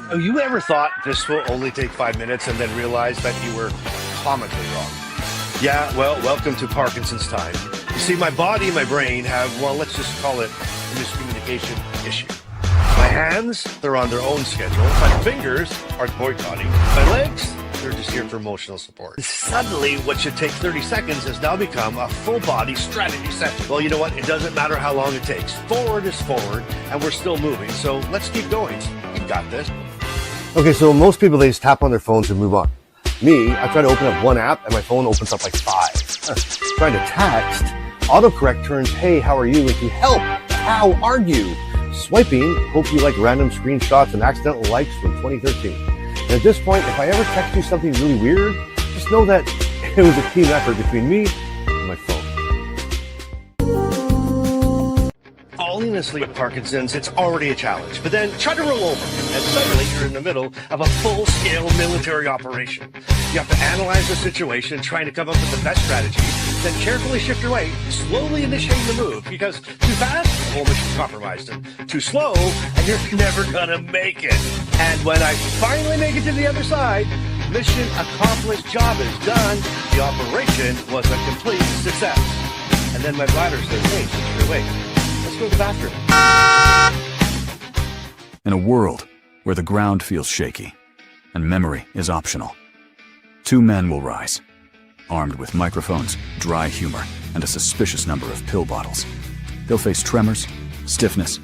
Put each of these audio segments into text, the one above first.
Oh, you ever thought this will only take 5 minutes and then realize that you were comically wrong? Yeah, well, welcome to Parkinson's time. You see, my body and my brain have, well, let's just call it a miscommunication issue. My hands, they're on their own schedule. My fingers are boycotting. My legs, they're just here for emotional support. Suddenly, what should take 30 seconds has now become a full-body strategy session. Well, you know what? It doesn't matter how long it takes. Forward is forward, and we're still moving. So let's keep going. You've got this. Okay, so most people, they just tap on their phones and move on. Me, I try to open up one app and my phone opens up like 5. Trying to text, autocorrect turns, hey, how are you, into help, how are you? Swiping, hope you like random screenshots and accidental likes from 2013. And at this point, if I ever text you something really weird, just know that it was a team effort between me and my phone. Falling asleep with Parkinson's, it's already a challenge. But then try to roll over, and suddenly you're in the middle of a full-scale military operation. You have to analyze the situation, trying to come up with the best strategy, then carefully shift your weight, slowly initiating the move, because too fast, the whole mission's compromised, and too slow, and you're never gonna make it. And when I finally make it to the other side, mission accomplished, job is done, the operation was a complete success. And then my bladder says, hey, since you're awake, let's go to the bathroom. In a world where the ground feels shaky and memory is optional, two men will rise, armed with microphones, dry humor, and a suspicious number of pill bottles. They'll face tremors, stiffness,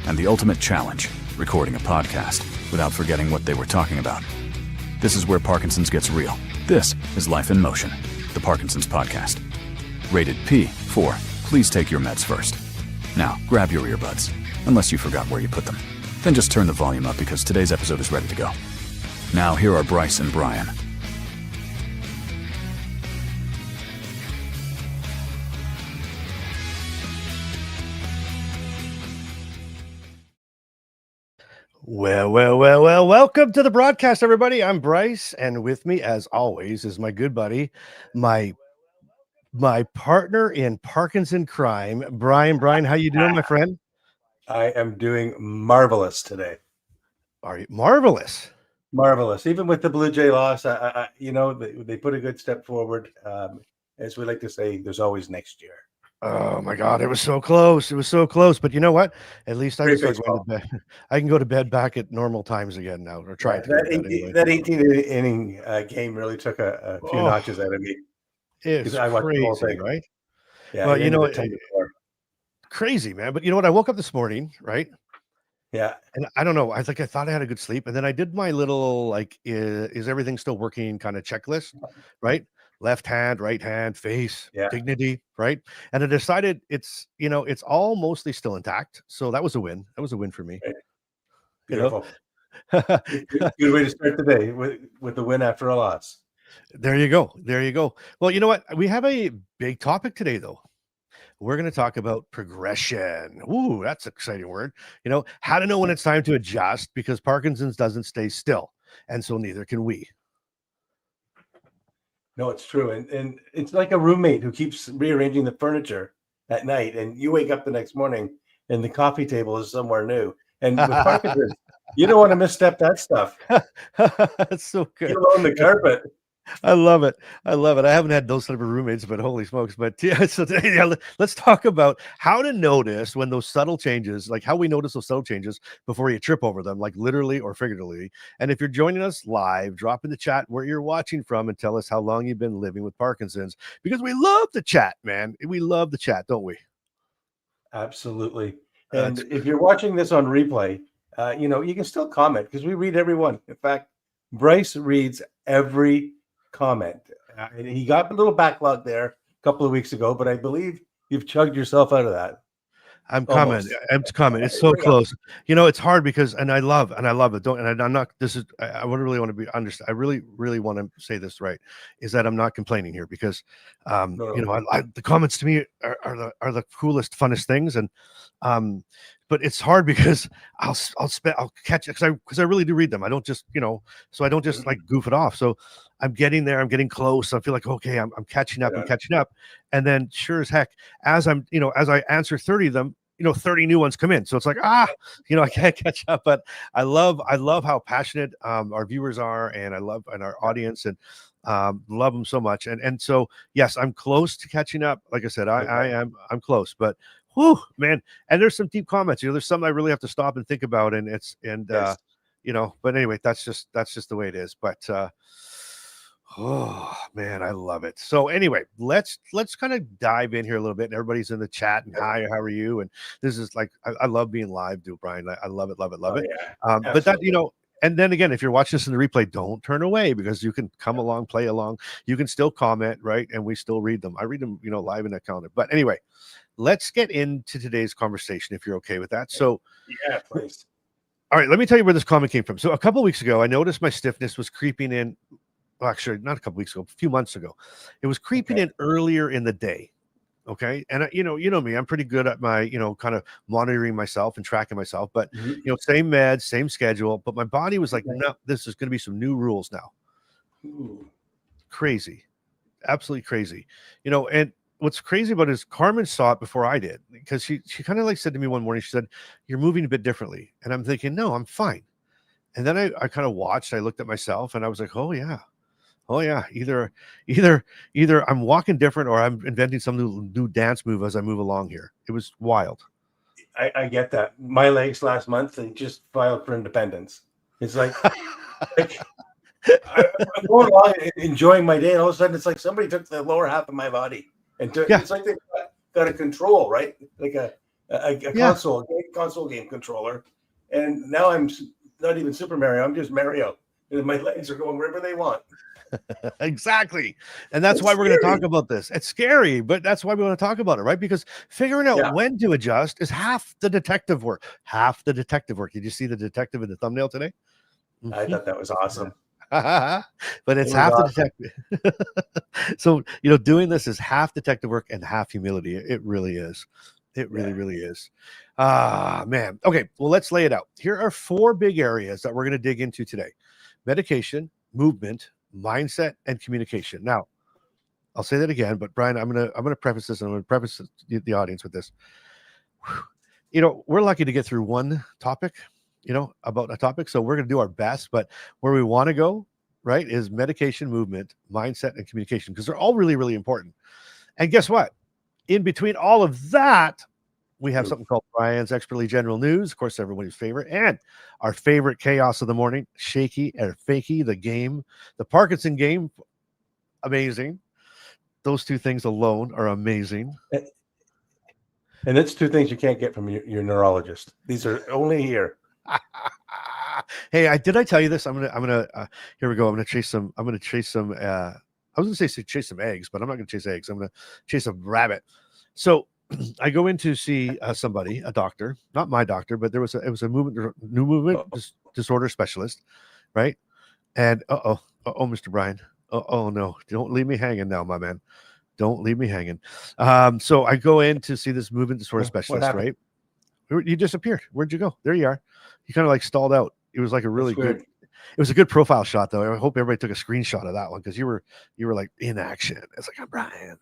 and the ultimate challenge, recording a podcast without forgetting what they were talking about. This is where Parkinson's gets real. This is Life in Motion, the Parkinson's podcast. Rated P for please take your meds first. Now, grab your earbuds, unless you forgot where you put them. Then just turn the volume up because today's episode is ready to go. Now, here are Bryce and Brian. Well, welcome to the broadcast, everybody. I'm Bryce, and with me, as always, is my good buddy, my partner in Parkinson crime, Brian. Brian, how you doing, my friend? I am doing marvelous today. Are you marvelous? Marvelous. Even with the Blue Jay loss, they put a good step forward. As we like to say, there's always next year. Oh my God, it was so close. It was so close. But you know what? At least I can start going to bed. I can go to bed back at normal times again now, or try to. That 18th inning game really took a few notches out of me. It's I watched crazy, the whole thing, right? Yeah. Well, you know what? Crazy, man. But you know what? I woke up this morning, right? Yeah. And I don't know. I thought I had a good sleep, and then I did my little is everything still working kind of checklist, right? Left hand, right hand, face, dignity, right? And I decided it's all mostly still intact. So that was a win. That was a win for me. Right. Beautiful. Good way to start the day with the win after a loss. There you go. There you go. Well, you know what? We have a big topic today, though. We're going to talk about progression. Ooh, that's an exciting word. How to know when it's time to adjust, because Parkinson's doesn't stay still. And so neither can we. No, it's true. And it's like a roommate who keeps rearranging the furniture at night, and you wake up the next morning and the coffee table is somewhere new. And with Parkinson's, you don't want to misstep that stuff. That's so good. Get along the carpet. I love it. I haven't had those type of roommates, but holy smokes. But yeah, so today, let's talk about how to notice when those subtle changes, like how we notice those subtle changes before you trip over them, like literally or figuratively. And if you're joining us live, drop in the chat where you're watching from and tell us how long you've been living with Parkinson's, because we love the chat, man. We love the chat, don't we? Absolutely. And if you're watching this on replay, you can still comment because we read everyone. In fact, Bryce reads every comment. And he got a little backlog there a couple of weeks ago, but I believe you've chugged yourself out of that. I'm coming. It's so close. It's hard because, and I love it. I'm not, I really want to be understood. I really, really want to say this right, is that I'm not complaining here because, the comments to me are the coolest, funnest things. And, but it's hard because I'll catch it because I really do read them. I don't just, so I don't just like goof it off. So I'm getting there. I'm getting close. I feel like, okay, I'm catching up. I'm catching up. And then sure as heck, as I answer 30 of them, 30 new ones come in. So it's like, I can't catch up, but I love how passionate our viewers are, and I love our audience, and love them so much. And so, yes, I'm close to catching up. Like I said, I'm close, but whew, man. And there's some deep comments, there's some I really have to stop and think about. And yes. But anyway, that's just the way it is. But, oh man, I love it. So anyway, let's kind of dive in here a little bit. And everybody's in the chat, and hi, how are you? And this is like, I love being live, dude, Brian. I love it. Yeah, but that, and then again, if you're watching this in the replay, don't turn away, because you can come along, play along. You can still comment, right? And we still read them. I read them, live in that calendar. But anyway, let's get into today's conversation, if you're okay with that. So yeah, please. All right, let me tell you where this comment came from. So a couple of weeks ago, I noticed my stiffness was creeping in. Well, actually, not a couple weeks ago, a few months ago. It was creeping in earlier in the day. Okay. And you know me, I'm pretty good at my, kind of monitoring myself and tracking myself, but same meds, same schedule, but my body was like, no, this is going to be some new rules now. Ooh. Crazy. Absolutely crazy. And what's crazy about it is Carmen saw it before I did, because she kind of like said to me one morning, she said, you're moving a bit differently. And I'm thinking, no, I'm fine. And then I kind of watched, I looked at myself, and I was like, oh yeah, either I'm walking different, or I'm inventing some new dance move as I move along here. It was wild. I get that. My legs last month, they just filed for independence. It's like, I'm going along enjoying my day, and all of a sudden it's like somebody took the lower half of my body, and it's like they got a control, right? Like a console game controller, and now I'm not even Super Mario. I'm just Mario, and my legs are going wherever they want. Exactly. And that's why we're going to talk about this. It's scary, but that's why we want to talk about it, right? Because figuring out when to adjust is half the detective work. Did you see the detective in the thumbnail today? I thought that was awesome. But it's half the detective. So, doing this is half detective work and half humility. It really is. It really is. Man. Okay. Well, let's lay it out. Here are 4 big areas that we're going to dig into today: medication, movement, mindset, and communication. Now, I'll say that again, but Brian, I'm gonna preface this, and I'm gonna preface the audience with this. We're lucky to get through one topic, about a topic, so we're gonna do our best. But where we want to go, right, is medication, movement, mindset, and communication, because they're all really, really important. And guess what? In between all of that, we have something called Brian's Expertly General News, of course, everybody's favorite, and our favorite chaos of the morning, Shaky or Fakey, the game, the Parkinson game. Amazing. Those 2 things alone are amazing. And it's 2 things you can't get from your neurologist. These are only here. Hey, did I tell you this? I'm gonna here we go. I'm gonna chase some. I was gonna say chase some eggs, but I'm not gonna chase eggs. I'm gonna chase a rabbit. So I go in to see somebody, a doctor, not my doctor, but it was a new movement disorder specialist, right? And Mr. Brian, oh no, don't leave me hanging now, my man. Don't leave me hanging. So I go in to see this movement disorder specialist, right? You disappeared. Where'd you go? There you are. You kind of like stalled out. It was like a really good. It was a good profile shot, though. I hope everybody took a screenshot of that one, because you were like in action. It's like, I'm Brian.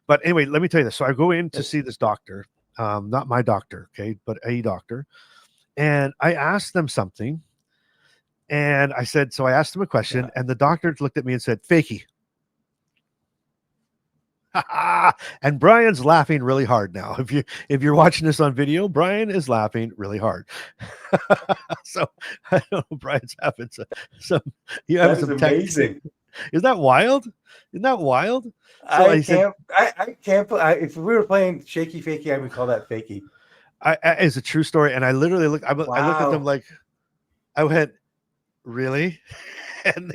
But anyway, let me tell you this. So I go in to see this doctor, not my doctor, okay, but a doctor, and I asked them something, and I asked them a question, and the doctor looked at me and said, "Fakey." And Brian's laughing really hard now. If you're watching this on video, Brian is laughing really hard. So I don't know, Brian's having some you having some amazing. Isn't that wild? So I can't. If we were playing Shaky Fakey, I would call that Fakey. It's a true story, and I literally looked. I looked at them like, I went, really, and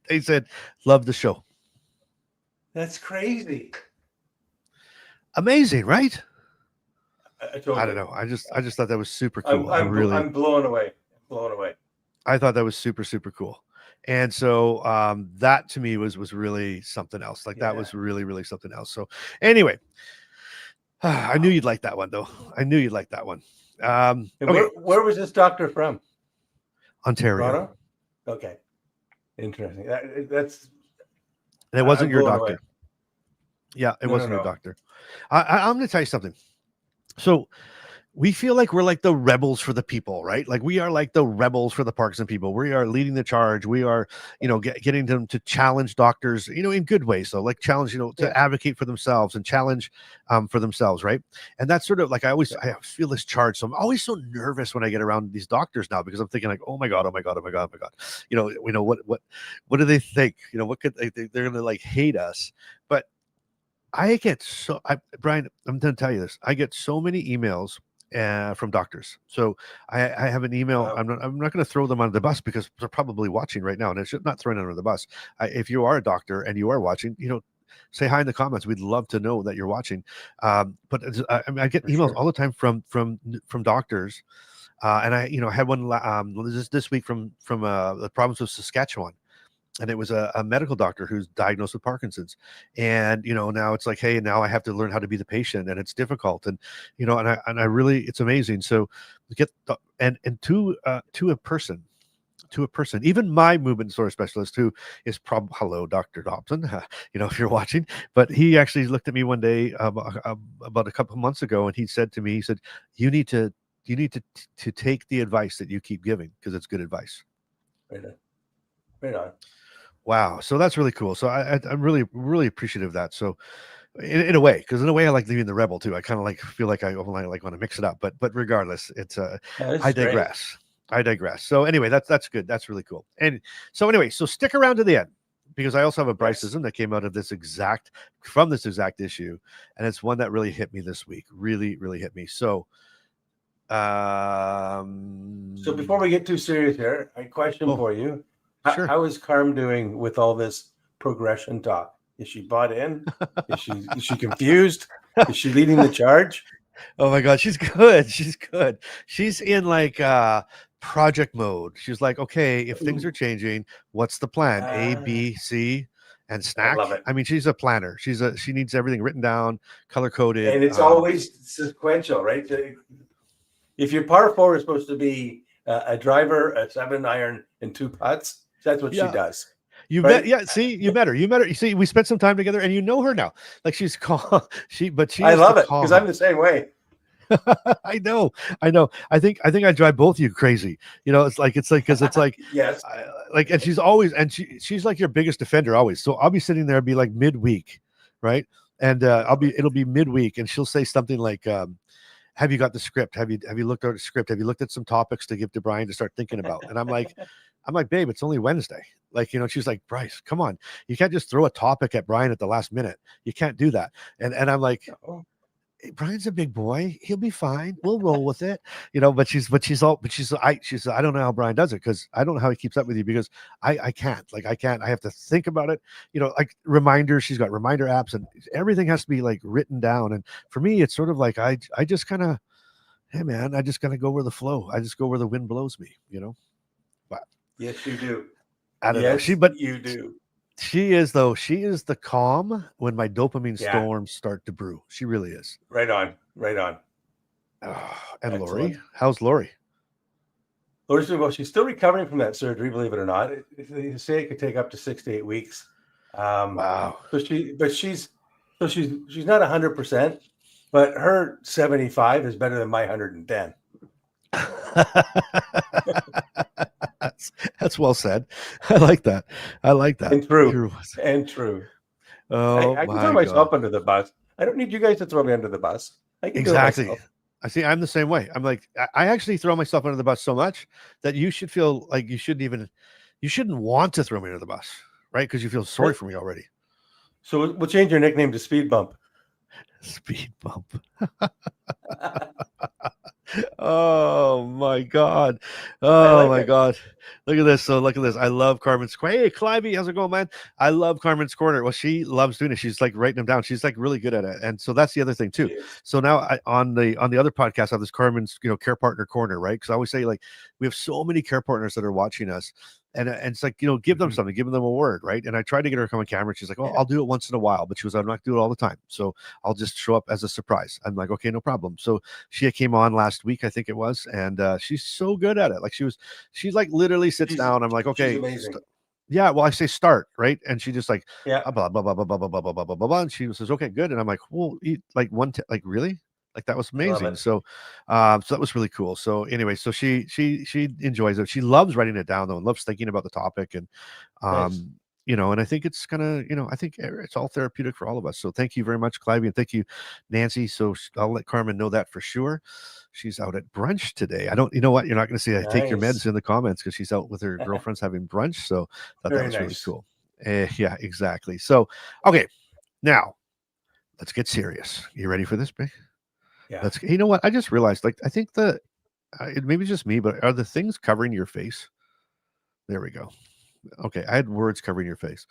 they said, "Love the show." That's crazy. Amazing, right? I don't know. I just thought that was super cool. I'm blown away. I thought that was super, super cool. And so that to me was really something else. Like that was really, really something else. So anyway, I knew you'd like that one, though. Okay. Where was this doctor from? Ontario. Toronto? Okay. Interesting. And it wasn't your doctor. Away. Yeah, it wasn't your doctor. I'm going to tell you something. So we feel like we're like the rebels for the people, right? Like we are like the rebels for the Parkinson people. We are leading the charge. We are, getting them to challenge doctors, in good ways. So like challenge, to advocate for themselves and challenge for themselves, right? And that's sort of like I always feel this charge. So I'm always so nervous when I get around these doctors now because I'm thinking like, oh my god, oh my god, oh my god, oh my god. What do they think? What could they're gonna like hate us? But Brian, I'm going to tell you this. I get so many emails from doctors. So I have an email. Wow. I'm not going to throw them under the bus because they're probably watching right now, and it's not throwing them under the bus. If you are a doctor and you are watching, say hi in the comments. We'd love to know that you're watching. But I get emails all the time from doctors, and I had one this week from the province of Saskatchewan. And it was a medical doctor who's diagnosed with Parkinson's. And, now it's like, hey, now I have to learn how to be the patient, and it's difficult. And, and I really, it's amazing. So get to a person, even my movement disorder specialist, who is hello, Dr. Dobson, if you're watching, but he actually looked at me one day about a couple of months ago, and he said to me, he said, you need to take the advice that you keep giving because it's good advice. Right on. Wow. So that's really cool. So I'm really, really appreciative of that. So in a way, because in a way I like being the rebel too. I kind of like feel like I like want to mix it up, but regardless, it's I digress. Great. I digress. So anyway, that's good. That's really cool. And so anyway, so stick around to the end because I also have a Bryce-ism that came out of this exact issue. And it's one that really hit me this week. Really, really hit me. So so before we get too serious here, a question for you. Sure. How is Carm doing with all this progression talk? Is she bought in? Is she confused? Is she leading the charge? Oh my God, she's good. She's good. She's in like project mode. She's like, okay, if things are changing, what's the plan? A, B, C, and snack. I love it. I mean, she's a planner. She needs everything written down, color coded, and it's always sequential, right? If your par 4 is supposed to be a driver, a 7-iron, and 2 putts. That's what she does. You bet. Yeah. See, you met her. You see, we spent some time together, and you know her now. Like she's calm. I love it because I'm the same way. I know. I think I drive both of you crazy. It's like yes. And she's always she's like your biggest defender always. So I'll be sitting there, be like midweek, right? And it'll be midweek, and she'll say something like, have you got the script? Have you looked at the script? Have you looked at some topics to give to Brian to start thinking about? And I'm like, babe, it's only Wednesday. Like, she's like, Bryce, come on. You can't just throw a topic at Brian at the last minute. You can't do that. And I'm like, hey, Brian's a big boy. He'll be fine. We'll roll with it. But she's I don't know how Brian does it because I don't know how he keeps up with you because I can't. I have to think about it. Like reminders. She's got reminder apps and everything has to be like written down. And for me, it's sort of like I just kind of, hey man, I just gotta go where the flow. I just go where the wind blows me, But yes, you do. I don't know. You do. She is the calm when my dopamine storms start to brew. She really is. Right on. And excellent. Lori, how's Lori? Lori's doing well. She's still recovering from that surgery, believe it or not. They say it could take up to 6 to 8 weeks. Wow. So she's not 100%, but her 75 is better than my 110. That's well said. I like that. And true. Oh, I can throw myself under the bus. I don't need you guys to throw me under the bus. I can exactly. do it myself. I see. I'm the same way. I'm like, I actually throw myself under the bus so much that you should feel like you shouldn't want to throw me under the bus, right? Because you feel sorry for me already. So we'll change your nickname to Speed Bump. Speed Bump. Oh my God. Oh my God. Look at this. So look at this. I love Carmen's. Hey, Clivey, how's it going, man? I love Carmen's Corner. Well, she loves doing it. She's like writing them down. She's like really good at it. And so that's the other thing too. So now on the other podcast, I have this Carmen's, care partner corner, right? Because I always say like we have so many care partners that are watching us. And it's like, give them something, give them a word, right? And I tried to get her to come on camera. She's like, I'll do it once in a while. But she was, I'm not doing it all the time. So I'll just show up as a surprise. I'm like, okay, no problem. So she came on last week, I think it was. And she's so good at it. Like she like literally sits down. I'm like, okay. Yeah, well, I say start, right? And she just like, blah, blah, blah, blah, blah, blah, blah, blah, blah, blah, blah, blah. And she says, okay, good. And I'm like, well, eat like like, really? Like that was I love amazing. it. So that was really cool. So anyway, so she enjoys it. She loves writing it down though, and loves thinking about the topic. And Nice. and I think it's gonna, I think it's all therapeutic for all of us. So thank you very much, Clive, and thank you, Nancy. So I'll let Carmen know that for sure. She's out at brunch today. I don't, you know what? You're not going to see take your meds Nice. in the comments because she's out with her girlfriends having brunch. So thought that Very was really nice. cool. Yeah, exactly. So, okay, now let's get serious. You ready for this, Big? Yeah. You know what? I just realized, like, I think maybe it's just me, but are the things covering your face? There we go. Okay, I had words covering your face.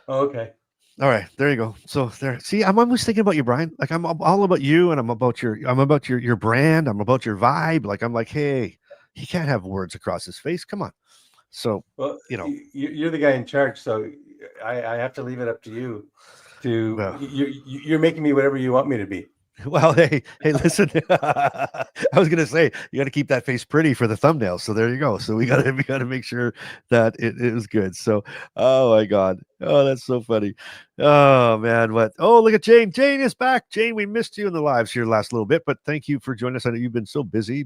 Oh, okay. All right, there you go. So there. See, I'm always thinking about you, Brian. Like I'm all about you, and I'm about your brand. I'm about your vibe. Like I'm like, hey, he can't have words across his face. Come on. So Well, you know, you're the guy in charge, so I have to leave it up to you. well, You're making me whatever you want me to be. well, hey, listen. I was gonna say you got to keep that face pretty for the thumbnail. So there you go. So we gotta make sure that it was good. So, oh my God, oh that's so funny. Oh man, what? Oh look at Jane. Jane is back. Jane, we missed you in the lives here last little bit, but thank you for joining us. I know you've been so busy.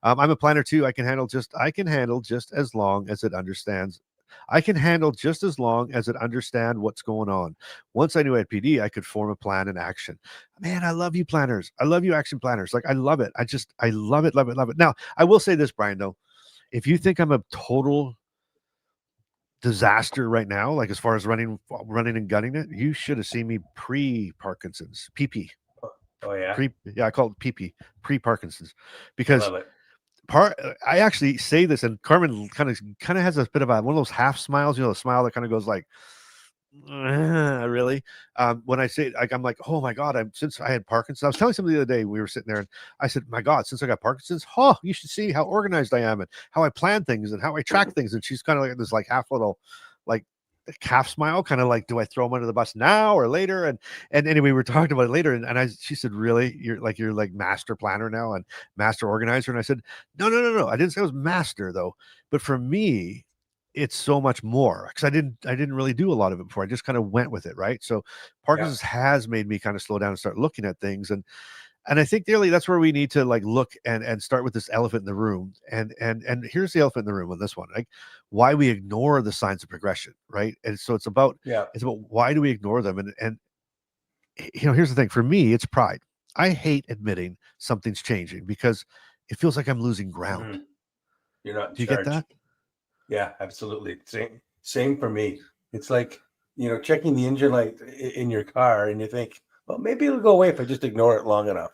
I'm a planner too. I can handle just as long as it understands. I can handle just as long as it understand what's going on. Once I knew I had PD, I could form a plan and action. Man, I love you planners. I love you action planners. Like I love it. I love it, love it, love it. Now, I will say this, Brian, though. If you think I'm a total disaster right now, like as far as running and gunning it, you should have seen me pre-Parkinson's, PP. Oh yeah. Yeah, I call it PP, pre-Parkinson's, I because love it. I actually say this, and Carmen kind of has a bit of one of those half smiles, the smile that kind of goes like, really? When I say, like, I'm like, oh my God, since I had Parkinson's, I was telling somebody the other day, we were sitting there and I said, my God, since I got Parkinson's, you should see how organized I am and how I plan things and how I track things. And she's kind of like this like half little, like half smile, kind of like, do I throw him under the bus now or later? And anyway, we were talking about it later. And she said, really? You're like master planner now and master organizer? And I said, no. I didn't say I was master though. But for me, it's so much more because I didn't really do a lot of it before. I just kind of went with it, right? So Yeah. Parkinson's has made me kind of slow down and start looking at things, and I think really that's where we need to like look and start with this elephant in the room. And here's the elephant in the room on this one, like why we ignore the signs of progression, right? And so it's about Yeah. why do we ignore them? And here's the thing, for me, it's pride. I hate admitting something's changing because it feels like I'm losing ground. Mhm. You're not in Do you get charge. that? Yeah, absolutely. Same for me. It's like, checking the engine light in your car and you think, well, maybe it'll go away if I just ignore it long enough.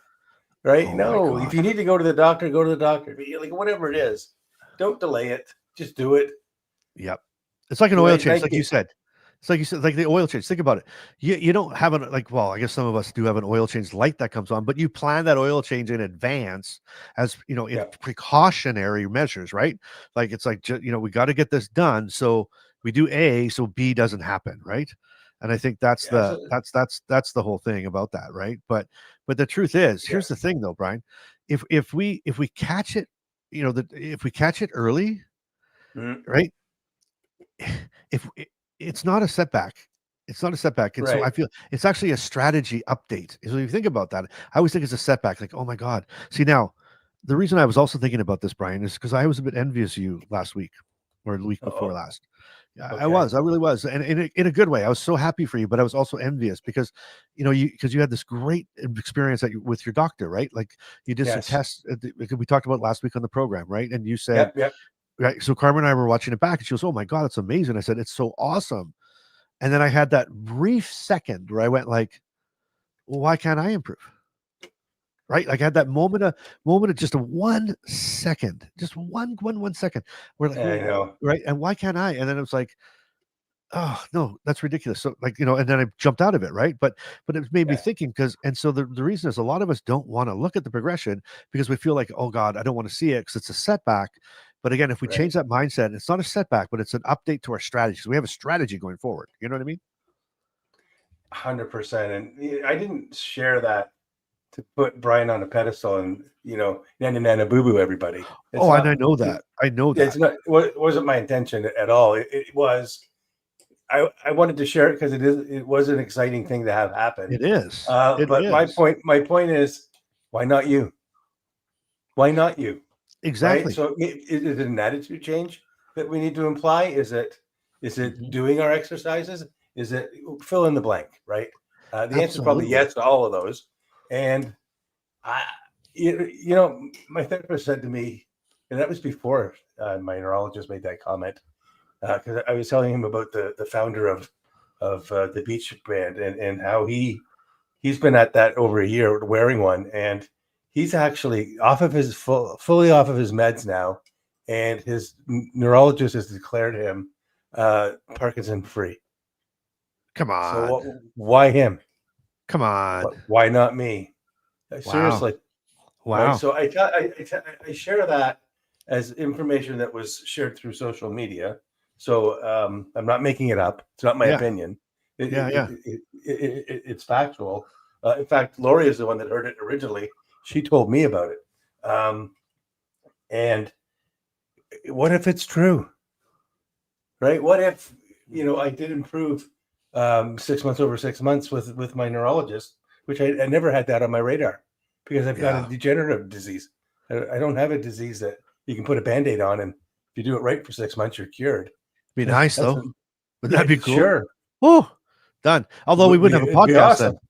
Right? Oh my No, if God. you need to go to the doctor, go to the doctor. Like whatever it is, don't delay it. Just do it. Yep. It's like an oil Right? change, like Nike. you said. It's like you said, like the oil change. Think about it. You don't have well, I guess some of us do have an oil change light that comes on, but you plan that oil change in advance as, in Yeah. precautionary measures, right? Like it's like, we got to get this done. So we do A, so B doesn't happen, right? And I think that's Yeah, absolutely. that's the whole thing about that, right? But the truth is, Yeah. here's the thing though, Brian. If we catch it, if we catch it early, Mhm. right? If it's not a setback, and so Right. I feel it's actually a strategy update. So if you think about that, I always think it's a setback, like, oh my God. See, now the reason I was also thinking about this, Brian, is because I was a bit envious of you last week or the week before Oh, last. okay. I really was, and in a good way. I was so happy for you, but I was also envious because you had this great experience with your doctor, right? Like you did some Yes. tests we talked about last week on the program, right? And you said, Yep. right. So Carmen and I were watching it back and she goes, oh my God, it's amazing. I said, it's so awesome. And then I had that brief second where I went like, well, why can't I improve? Right. Like I had that moment of just a 1 second, just one second. We're like, I know. right. And why can't I? And then it was like, oh no, that's ridiculous. So like, and then I jumped out of it. Right. But it made me Yeah. thinking and so the reason is a lot of us don't want to look at the progression because we feel like, oh God, I don't want to see it because it's a setback. But again, if we Right. change that mindset, it's not a setback, but it's an update to our strategy. So we have a strategy going forward. You know what I mean? 100%. And I didn't share that to put Brian on a pedestal and, nana boo boo everybody. It's Oh, and not. I know that. I know It's that. not. It wasn't my intention at all. It was. I wanted to share it because it was an exciting thing to have happen. It is. It But my is. point is, Why not you? Why not you? Exactly. Right. So is it an attitude change that we need to imply? Is it doing our exercises? Is it fill in the blank? Right. The answer is probably Absolutely. yes to all of those. And my therapist said to me, and that was before my neurologist made that comment, because I was telling him about the founder of the Beach brand and how he's been at that over a year wearing one, and he's actually off of his fully off of his meds now, and his neurologist has declared him Parkinson free. Come on. So why him? Come on. Why not me? Seriously. Wow. Right? So I share that as information that was shared through social media. So I'm not making it up. It's not my opinion. It's factual. In fact, Lori is the one that heard it originally. She told me about it. And what if it's true? Right? What if, I did improve 6 months over 6 months with my neurologist, which I never had that on my radar because I've got a degenerative disease. I don't have a disease that you can put a Band-Aid on, and if you do it right for 6 months, you're cured. Be nice though. Would that be cool? Sure. Oh, done. Although we wouldn't have a podcast awesome. then.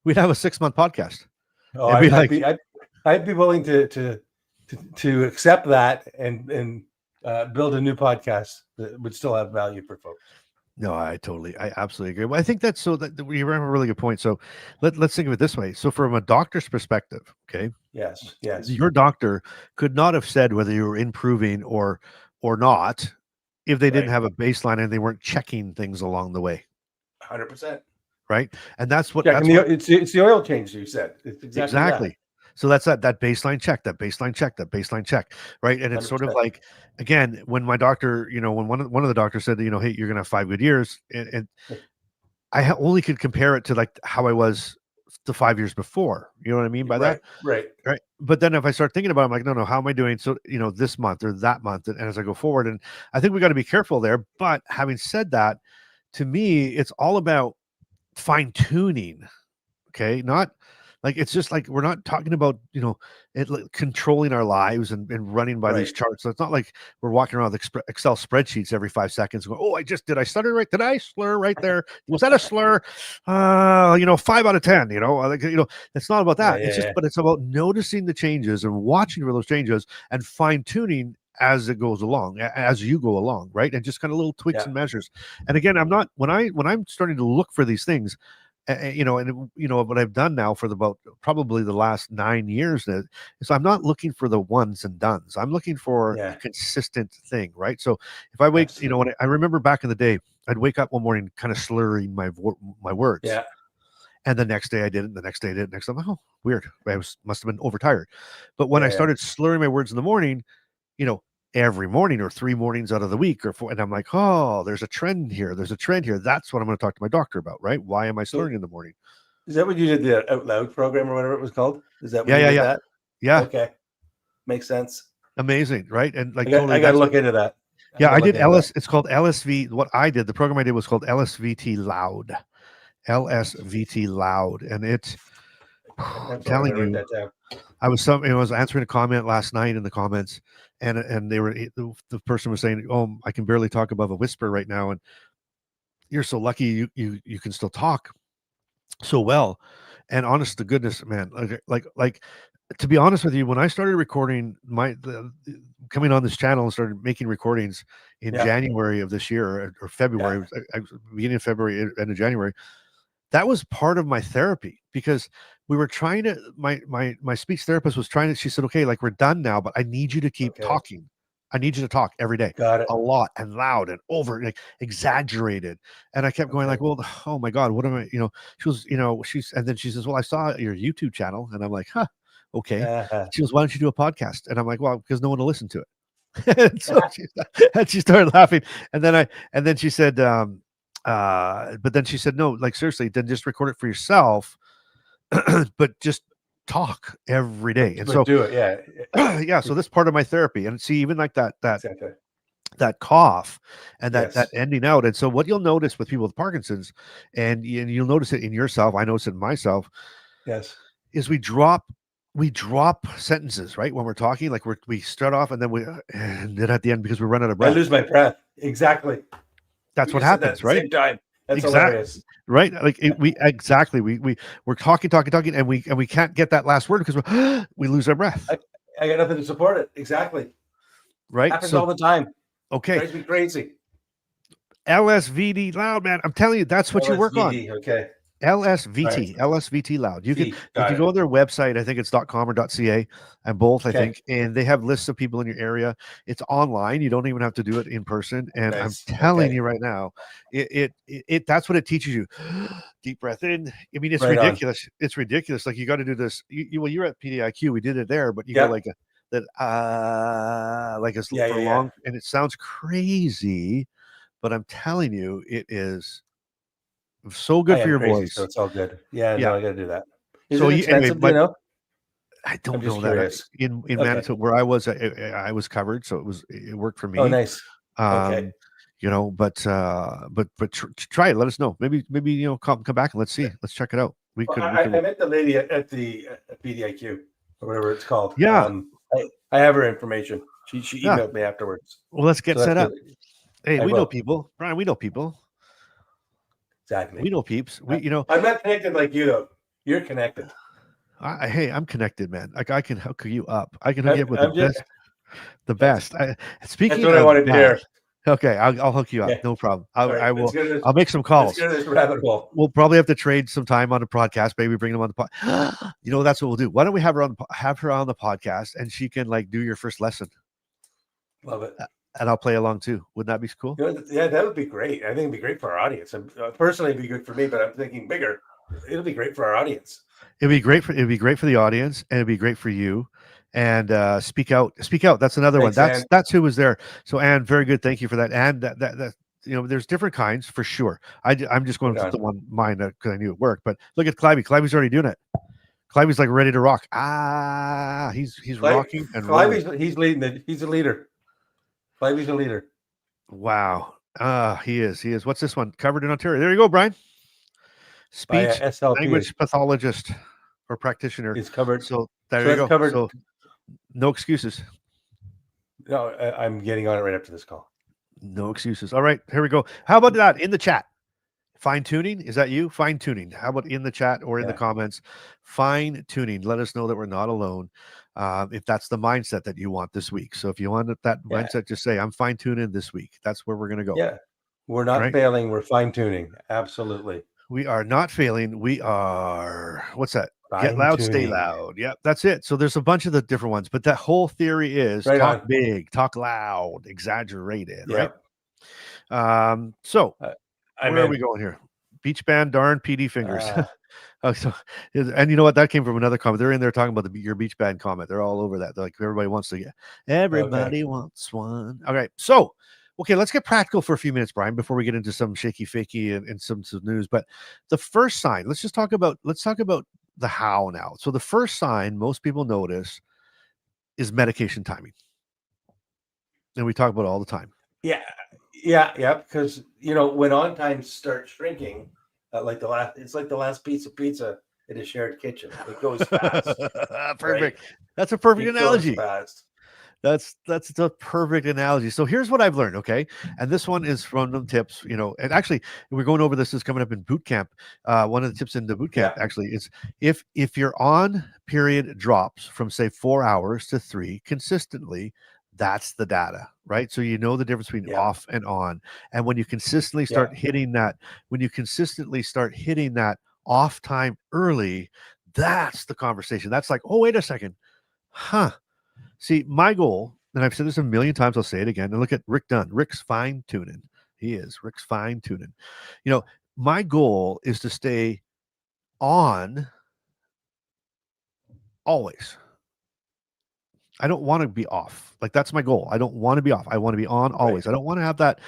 We'd have a 6-month podcast. Oh, I'd be willing to accept that and build a new podcast that would still have value for folks. No, I absolutely agree. Well, I think that's so that you have a really good point. So let's think of it this way. So from a doctor's perspective, okay. Yes. Your doctor could not have said whether you were improving or not if they didn't have a baseline and they weren't checking things along the way. 100%. Right. And that's what it's the oil change you said. It's exactly. That. So that's that baseline check, that baseline check. Right. And it's 100%. Sort of like, again, when my doctor, when one of the doctors said, hey, you're going to have 5 good years. And I only could compare it to like how I was the 5 years before. You know what I mean by that? Right. But then if I start thinking about it, I'm like, no, how am I doing? So, this month or that month. And as I go forward, and I think we got to be careful there. But having said that, to me, it's all about fine tuning. Okay. Not like, it's just like, we're not talking about, controlling our lives and running by these charts. So it's not like we're walking around with Excel spreadsheets every 5 seconds going, oh, did I stutter right? Did I slur right there? Was that a slur? 5 out of 10, it's not about that. But it's about noticing the changes and watching for those changes and fine tuning as it goes along, as you go along. Right. And just kind of little tweaks and measures. And again, when I'm starting to look for these things, what I've done now for probably the last 9 years is I'm not looking for the ones and dones. I'm looking for a consistent thing, right? So if I wake, when I remember back in the day, I'd wake up one morning kind of slurring my words. Yeah. And the next day I did it. The next day I did it. Next time, oh, weird. Must have been overtired. But when I started slurring my words in the morning, every morning or 3 mornings out of the week or 4. And I'm like, oh, there's a trend here. That's what I'm going to talk to my doctor about, right? Why am I slurring in the morning? Is that what you did, the Out Loud program or whatever it was called? Is that what you did that? Yeah. Okay. Makes sense. Amazing, right? And like I got to look into that. I did it's called LSV. What I did, the program I did was called LSVT Loud. LSVT Loud. And it's telling you, I was answering a comment last night in the comments, and the person was saying, "Oh, I can barely talk above a whisper right now," and you're so lucky you can still talk so well. And honest to goodness, man, like to be honest with you, when I started recording coming on this channel and started making recordings in January of this year or February, beginning of February, end of January. That was part of my therapy because we were trying to, my speech therapist was trying to, she said, okay, like we're done now, but I need you to keep talking. I need you to talk every day. Got it. A lot and loud and over, like exaggerated. And I kept going like, well, oh my God, what am I, and then she says, well, I saw your YouTube channel. And I'm like, okay. She goes, why don't you do a podcast? And I'm like, well, because no one will listen to it. and she started laughing. And then she said, but then she said, no, like seriously, then just record it for yourself, but just talk every day. And so do it. Yeah. So this part of my therapy, and see, even like that cough and that ending out. And so what you'll notice with people with Parkinson's, and you'll notice it in yourself, I notice it in myself, yes, is we drop we drop sentences, right? When we're talking, like we start off and then at the end because we run out of I breath. lose my breath. Exactly. That's We what just said that at happens, the right? same time. That's Exactly. hilarious. Right? Like we're talking, and we can't get that last word because we lose our breath. I got nothing to support it. Exactly. Right? Happens So all the time. okay. Drives me crazy. LSVD loud, man. I'm telling you, that's what you work on. LSVD, okay. LSVT, Right. LSVT loud. You V, can got if you it. go on their website, I think it's .com or .ca, and both, I Okay. think, and they have lists of people in your area. It's online. You don't even have to do it in person. And I'm Nice. telling Okay. you right now, it that's what it teaches you. Deep breath in. I mean, it's Right on. ridiculous. It's ridiculous. Like you got to do this. Well, you're at PDIQ. We did it there, but you go Yep. like like a Yeah, for yeah, long, and it sounds crazy, but I'm telling you, it is so good I for am your crazy, voice. so it's all good. Yeah, Yeah. no, I got to do that. Is So it anyway, expensive? Do you know? I I'm don't just know that curious. in Okay. Manitoba where I was, I was covered, so it worked for Oh, me. nice. Okay. But try it. Let us know. Maybe come back and let's see. Let's check it out. We Well, could. I met the lady at the PDIQ or whatever it's called. Yeah. I have her information. She Yeah. emailed me afterwards. Well, let's get So that's set up. good. Hey, I we know will. people, Brian. We know people. Exactly. We know peeps. I'm not connected like you though. You're connected. Hey, I'm connected, man. Like I can hook you up. I can hook you up with the I'm just best. The that's best. that's Speaking what I of wanted to that, hear. okay, I'll hook you up. Yeah. No problem. All right. I Let's will. go to this. I'll make some Let's calls. go to this rabbit hole. We'll probably have to trade some time on the podcast. Maybe bring them on the pod. That's what we'll do. Why don't we have her on the podcast, and she can like do your first lesson, Love it. and I'll play along too. Wouldn't that be cool? Yeah, that would be great. I think it'd be great for our audience. Personally, it'd be good for me, but I'm thinking bigger. It'll be great for our audience. It'd be great for the audience, and it'd be great for you. And speak out. That's another Thanks, one. Ann. That's who was there. So Anne, very good. Thank you for that. And that there's different kinds for sure. I'm just going with the one mine because I knew it worked. But look at Clivey. Clivey's already doing it. Clivey's like ready to rock. He's rocking and rolling. He's leading. He's a leader. Clivey's a leader. Wow. He is. What's this one? Covered in Ontario. There you go, Brian. Speech language pathologist or practitioner. It's covered. So there you go. Covered. So no excuses. No, I'm getting on it right after this call. No excuses. All right, here we go. How about that in the chat? Fine tuning. Is that you? Fine tuning. How about in the chat or in the comments? Fine tuning. Let us know that we're not alone. If that's the mindset that you want this week. So if you want that mindset, just say, I'm fine tuning this week. That's where we're going to go. Yeah. We're not failing. We're fine tuning. Absolutely. We are not failing. We are, what's that? Get loud, stay loud. Yep, that's it. So there's a bunch of the different ones, but that whole theory is talk big, talk loud, exaggerated, right? So where are we going here? Beach band, darn PD fingers. And you know what? That came from another comment. They're in there talking about your beach band comment. They're all over that. They're like everybody wants to get. Everybody wants one. Okay, so let's get practical for a few minutes, Brian, before we get into some shaky fakey and some news. But the first sign, let's talk about the how now. So the first sign most people notice is medication timing. And we talk about it all the time. Yeah. Because when on times start shrinking, it's like the last piece of pizza in a shared kitchen. It goes fast. Perfect. Right? That's a perfect analogy. Fast. That's a perfect analogy. So here's what I've learned. Okay. And this one is from them tips, and actually we're going over this is coming up in boot camp. One of the tips in the boot camp actually is if your on period drops from say 4 hours to 3 consistently, that's the data, right? So you know the difference between off and on. And when you consistently start hitting that, off time early, that's the conversation. That's like, oh, wait a second. See, my goal, and I've said this a million times, I'll say it again, and look at Rick Dunn. Rick's fine-tuning. Rick's fine-tuning. My goal is to stay on always. I don't want to be off. Like, that's my goal. I don't want to be off. I want to be on always. Right. I don't want to have that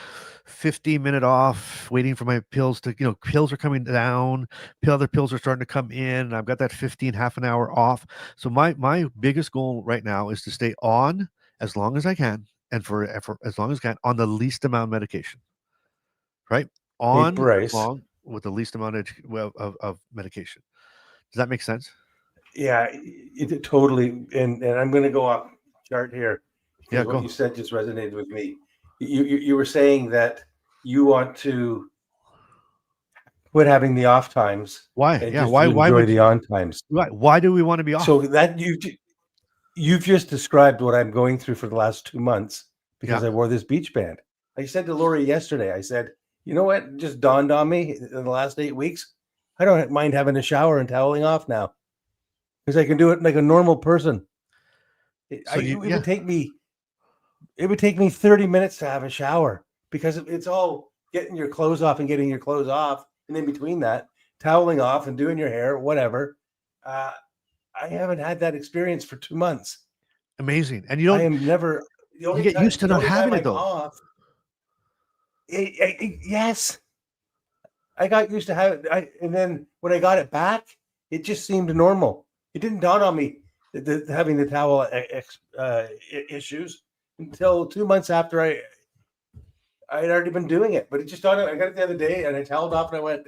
15-minute off waiting for my pills to, pills are coming down. Other pills are starting to come in. I've got that half an hour off. So my biggest goal right now is to stay on as long as I can and for as long as I can on the least amount of medication. Right? On long with the least amount of medication. Does that make sense? Yeah, it totally. And I'm going to go off chart here because what go. you said just resonated with me. You were saying that you want to quit having the off times Why? and Yeah. just Why? to Why enjoy would the you? on times. Why do we want to be off? So that you've just described what I'm going through for the last 2 months because Yeah. I wore this beach band. I said to Lori yesterday, I said, you know what? It just dawned on me in the last 8 weeks. I don't mind having a shower and toweling off now because I can do it like a normal person. So It would take me 30 minutes to have a shower because it's all getting your clothes off and getting your clothes off, and in between that, toweling off and doing your hair, whatever. I haven't had that experience for 2 months. amazing, and I am never the you only get time used to not having it I'm though. off. Yes, I got used to have it. And then when I got it back, it just seemed normal. It didn't dawn on me having the towel issues until 2 months after I had already been doing it. But it just dawned on me. I got it the other day and I toweled off and I went,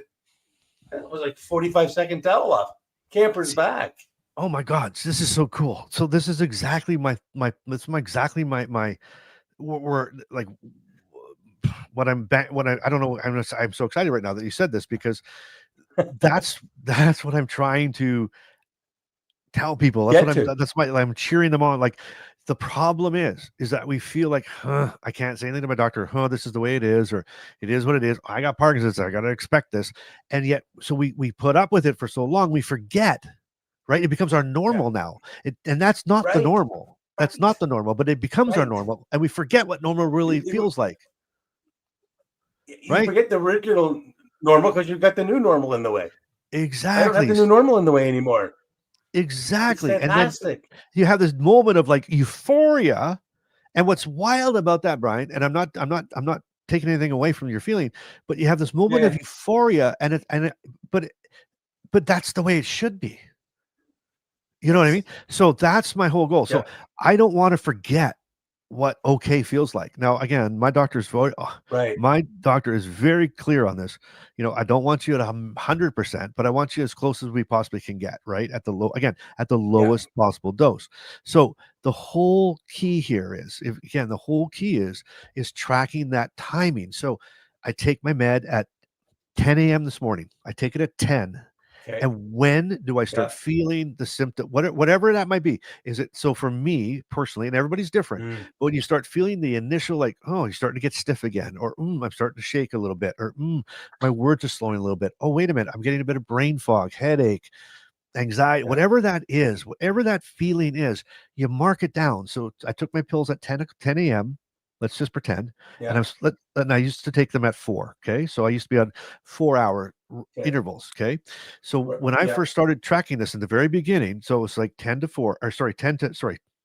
it was like 45-second towel off. Camper's back. Oh my God, this is so cool. So this is exactly we're like what I'm back. What I don't know. I'm so excited right now that you said this because that's what I'm trying to tell people. I'm cheering them on. Like the problem is that we feel like, I can't say anything to my doctor. This is the way it is, or it is what it is. I got Parkinson's. I got to expect this. And yet, so we put up with it for so long, we forget, right? It becomes our normal now. And that's not the normal. That's not the normal, but it becomes our normal. And we forget what normal really feels like. You forget the original normal because you've got the new normal in the way. Exactly. I don't have the new normal in the way anymore. Exactly. It's fantastic. And then you have this moment of like euphoria. And what's wild about that, Brian, and I'm not taking anything away from your feeling, but you have this moment of euphoria but that's the way it should be. You know what I mean? So that's my whole goal. So I don't want to forget what okay feels like. Now, again, my doctor is very clear on this. I don't want you at 100%, but I want you as close as we possibly can get, right? At the lowest possible dose. So the whole key here is, is tracking that timing. So I take my med at 10 a.m. this morning. I take it at 10. Okay. And when do I start feeling the symptom, whatever that might be? Is it so for me personally, and everybody's different, but when you start feeling the initial, like, oh, you're starting to get stiff again, or I'm starting to shake a little bit, or my words are slowing a little bit. Oh, wait a minute, I'm getting a bit of brain fog, headache, anxiety, whatever that is, whatever that feeling is, you mark it down. So I took my pills at 10 a.m. Let's just pretend. And I used to take them at 4. Okay. So I used to be on 4-hour intervals. Okay. So when I first started tracking this in the very beginning, so it was like 10 to 4, or sorry, 10 to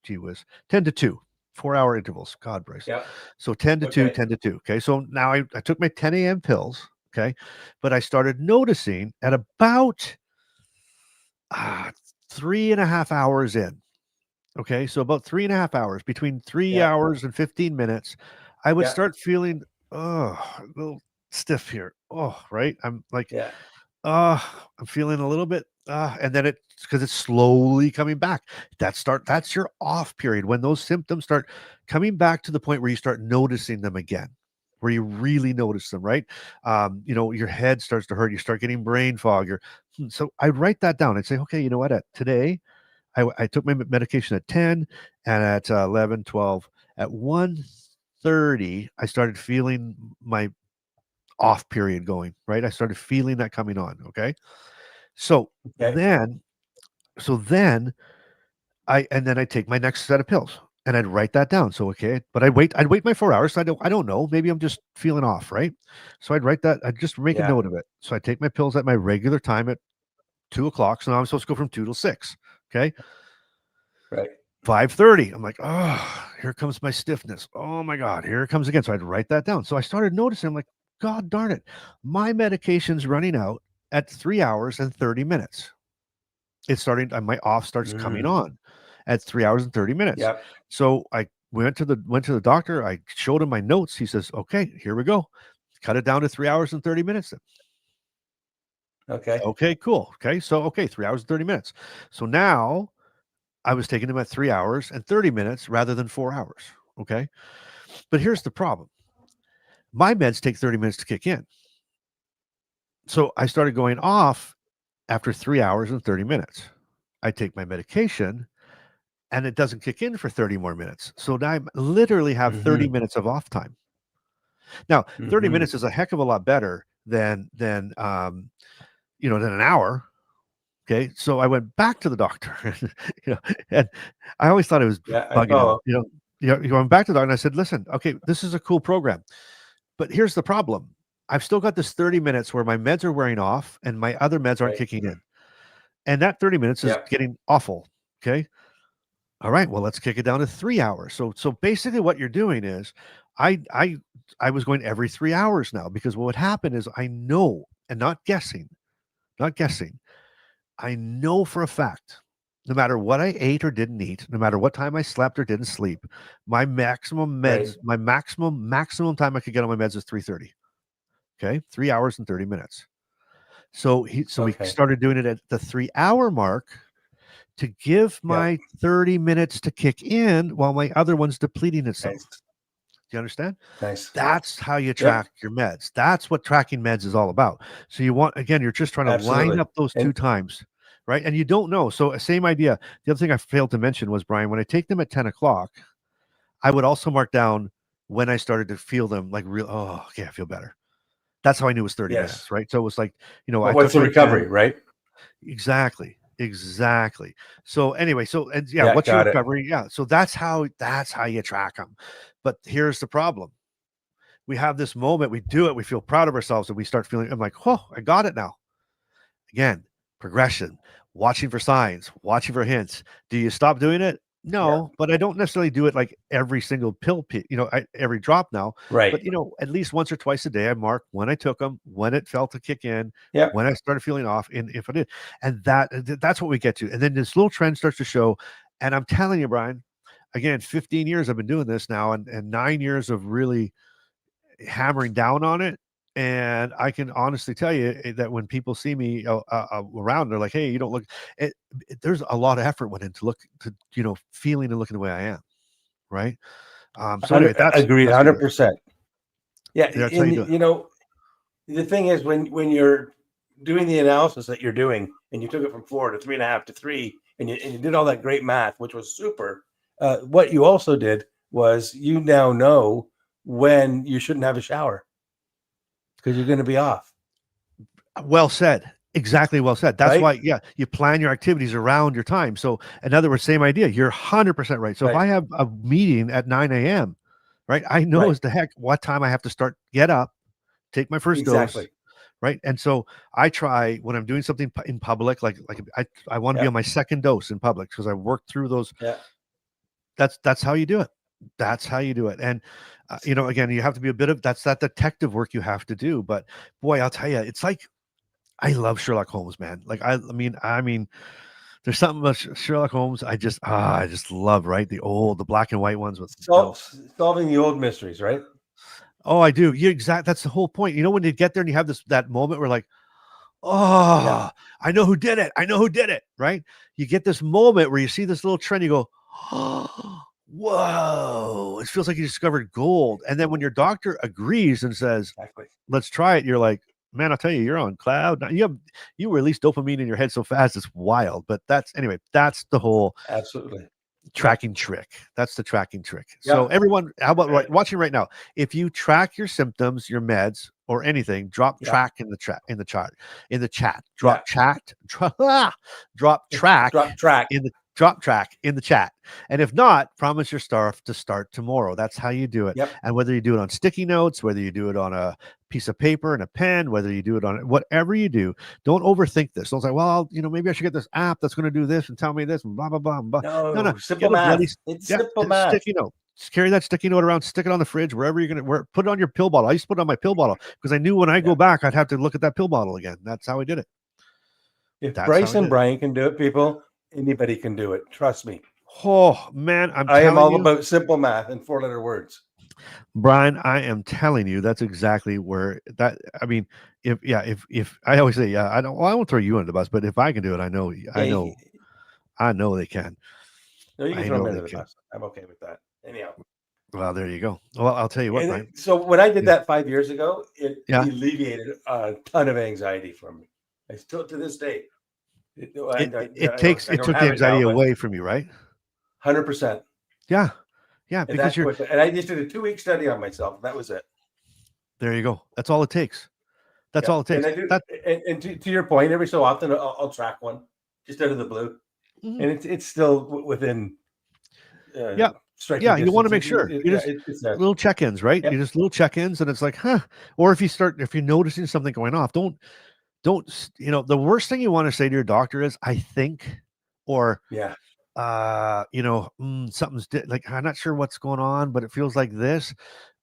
2, 4-hour intervals. God, Bryce. Yeah. So 10 to 2, 10 to 2. Okay. So now I took my 10 a.m. pills. Okay. But I started noticing at about 3.5 hours in. Okay, so about 3.5 hours, between 3 hours and 15 minutes, I would start feeling, a little stiff here. Oh, right. I'm like, I'm feeling a little bit, and then because it's slowly coming back. That's your off period when those symptoms start coming back to the point where you start noticing them again, where you really notice them, right? Your head starts to hurt. You start getting brain fog. So I'd write that down. I'd say, okay, you know what? Today, I took my medication at 10 and at 11, 12. At 1:30, I started feeling my off period going, right? I started feeling that coming on. Okay. Then I take my next set of pills and I'd write that down. So, okay, but I'd wait my 4 hours. So I don't know. Maybe I'm just feeling off. Right. So I'd write that. I'd just make a note of it. So I take my pills at my regular time at 2:00. So now I'm supposed to go from 2 till 6. Okay. Right. 5:30. I'm like, oh, here comes my stiffness. Oh my God, here it comes again. So I'd write that down. So I started noticing, I'm like, God darn it, my medication's running out at 3 hours and 30 minutes. It's starting, my off starts coming on at 3 hours and 30 minutes. Yep. So I went to the doctor. I showed him my notes. He says, okay, here we go. Cut it down to 3 hours and 30 minutes then. Okay. Okay, cool. Okay, so 3 hours and 30 minutes. So now I was taking them at 3 hours and 30 minutes rather than 4 hours. Okay, but here's the problem: my meds take 30 minutes to kick in. So I started going off after 3 hours and 30 minutes. I take my medication and it doesn't kick in for 30 more minutes. So now I literally have 30 minutes of off time. Now, 30 minutes is a heck of a lot better than an hour. Okay. So I went back to the doctor, and I always thought it was bugging him, going back to the doctor, and I said, listen, okay, this is a cool program, but here's the problem. I've still got this 30 minutes where my meds are wearing off and my other meds aren't kicking in. And that 30 minutes is getting awful. Okay. All right. Well, let's kick it down to 3 hours. So basically what you're doing is I was going every 3 hours now, because what would happen is I know, and not guessing, I know for a fact, no matter what I ate or didn't eat, no matter what time I slept or didn't sleep, my maximum meds, my maximum time I could get on my meds is 3:30. Okay. 3 hours and 30 minutes. So we started doing it at the 3 hour mark to give my 30 minutes to kick in while my other one's depleting itself. Nice. Do you understand? Nice. That's how you track your meds. That's what tracking meds is all about. So you're just trying to line up those two times, right? And you don't know. So same idea. The other thing I failed to mention was, Brian, when I take them at 10 o'clock, I would also mark down when I started to feel them like I feel better. That's how I knew it was 30 minutes, right? So it was like, what's the recovery, right? Exactly. So anyway, what's your recovery? Yeah. So that's how you track them. But here's the problem. We have this moment, we do it, we feel proud of ourselves, and we start feeling, I'm like, I got it now. Again, progression, watching for signs, watching for hints. Do you stop doing it? No, but I don't necessarily do it like every single pill, every drop now. Right. But, at least once or twice a day, I mark when I took them, when it felt to kick in, when I started feeling off, and if I did. And that's what we get to. And then this little trend starts to show. And I'm telling you, Brian, again, 15 years I've been doing this now, and 9 years of really hammering down on it. And I can honestly tell you that when people see me around, they're like, hey, you don't look, there's a lot of effort went into feeling and looking the way I am. Right. So anyway, that's agreed 100%. Yeah. That's and, the thing is, when you're doing the analysis that you're doing, and you took it from 4 to 3.5 to 3, and you did all that great math, which was super. What you also did was you now know when you shouldn't have a shower, because you're going to be off. Well said. Exactly. Well said. That's why, you plan your activities around your time. So in other words, same idea. You're 100% right. So if I have a meeting at 9 a.m., right, I know as the heck what time I have to get up, take my first dose. Right. And so I try, when I'm doing something in public, like I want to be on my second dose in public, because I worked through those. Yeah. That's how you do it. That's how you do it. And, again, you have to be that's that detective work you have to do. But boy, I'll tell you, it's like, I love Sherlock Holmes, man. Like, I mean, there's something about Sherlock Holmes. I just love, right? The black and white ones with solving the old mysteries, right? Oh, I do. That's the whole point. When you get there and you have that moment where like, I know who did it. Right. You get this moment where you see this little trend, you go, whoa, it feels like you discovered gold. And then when your doctor agrees and says, let's try it, you're like, man, I'll tell you, you're on cloud. You release dopamine in your head so fast, it's wild. But that's the whole tracking trick. That's the tracking trick. Yeah. So everyone, how about watching right now? If you track your symptoms, your meds, or anything, drop track in the chat. Drop track in the chat. And if not, promise your staff to start tomorrow. That's how you do it. Yep. And whether you do it on sticky notes, whether you do it on a piece of paper and a pen, whether you do it on whatever you do, don't overthink this. Don't say, well, maybe I should get this app that's going to do this and tell me this and blah, blah, blah, blah. No. Simple math. It's simple math. Sticky note. Just carry that sticky note around, stick it on the fridge, wherever you're going to put it on your pill bottle. I used to put it on my pill bottle because I knew when I go back, I'd have to look at that pill bottle again. That's how I did it. If Bryce and Brian can do it, people, anybody can do it. Trust me. Oh man, I am all about simple math and 4-letter words. Brian, I am telling you, that's exactly where that. I mean, if I always say, yeah, I don't. Well, I won't throw you under the bus, but if I can do it, Yeah, I know they can. no, you can I throw know me they under the can. bus. I'm okay with that. Anyhow, Well, there you go. Well, I'll tell you what, Brian. so when I did Yeah. that 5 years ago, it Yeah. alleviated a ton of anxiety from me. I still to this day. It It don't took the have it now, anxiety but away from you, right? 100%. Yeah. Yeah. And Because that's you're what. And I just did a 2 week study on myself. That was it. there. You go. That's all it takes. That's Yeah, all it and takes. I do. That. And to your point, every so often I'll track one just out of the blue, Mhm. and it's still within Yeah. striking Yeah. You want to distance. make sure. You just It's there. little check-ins, right? Yep. You just little check-ins, and it's like, huh. Or if you're noticing something going off, don't. The worst thing you want to say to your doctor is, I think, or Yeah. something's like, I'm not sure what's going on, but it feels like this.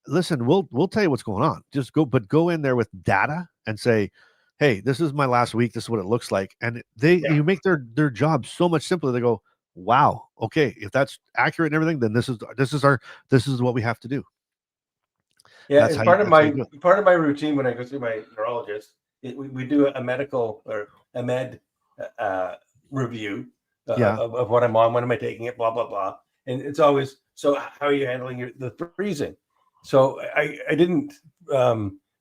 Listen, we'll tell you what's going on. Just go in there with data and say, hey, this is my last week, this is what it looks like. And Yeah. you make their job so much simpler. They go, wow, okay, if that's accurate and everything, then this is what we have to do. Yeah. That's And how you do it. part of my routine when I go see my neurologist, we do a medical or a med review Yeah. of what I'm on, when am I taking it, blah blah blah. And it's always, so how are you handling the freezing? So I didn't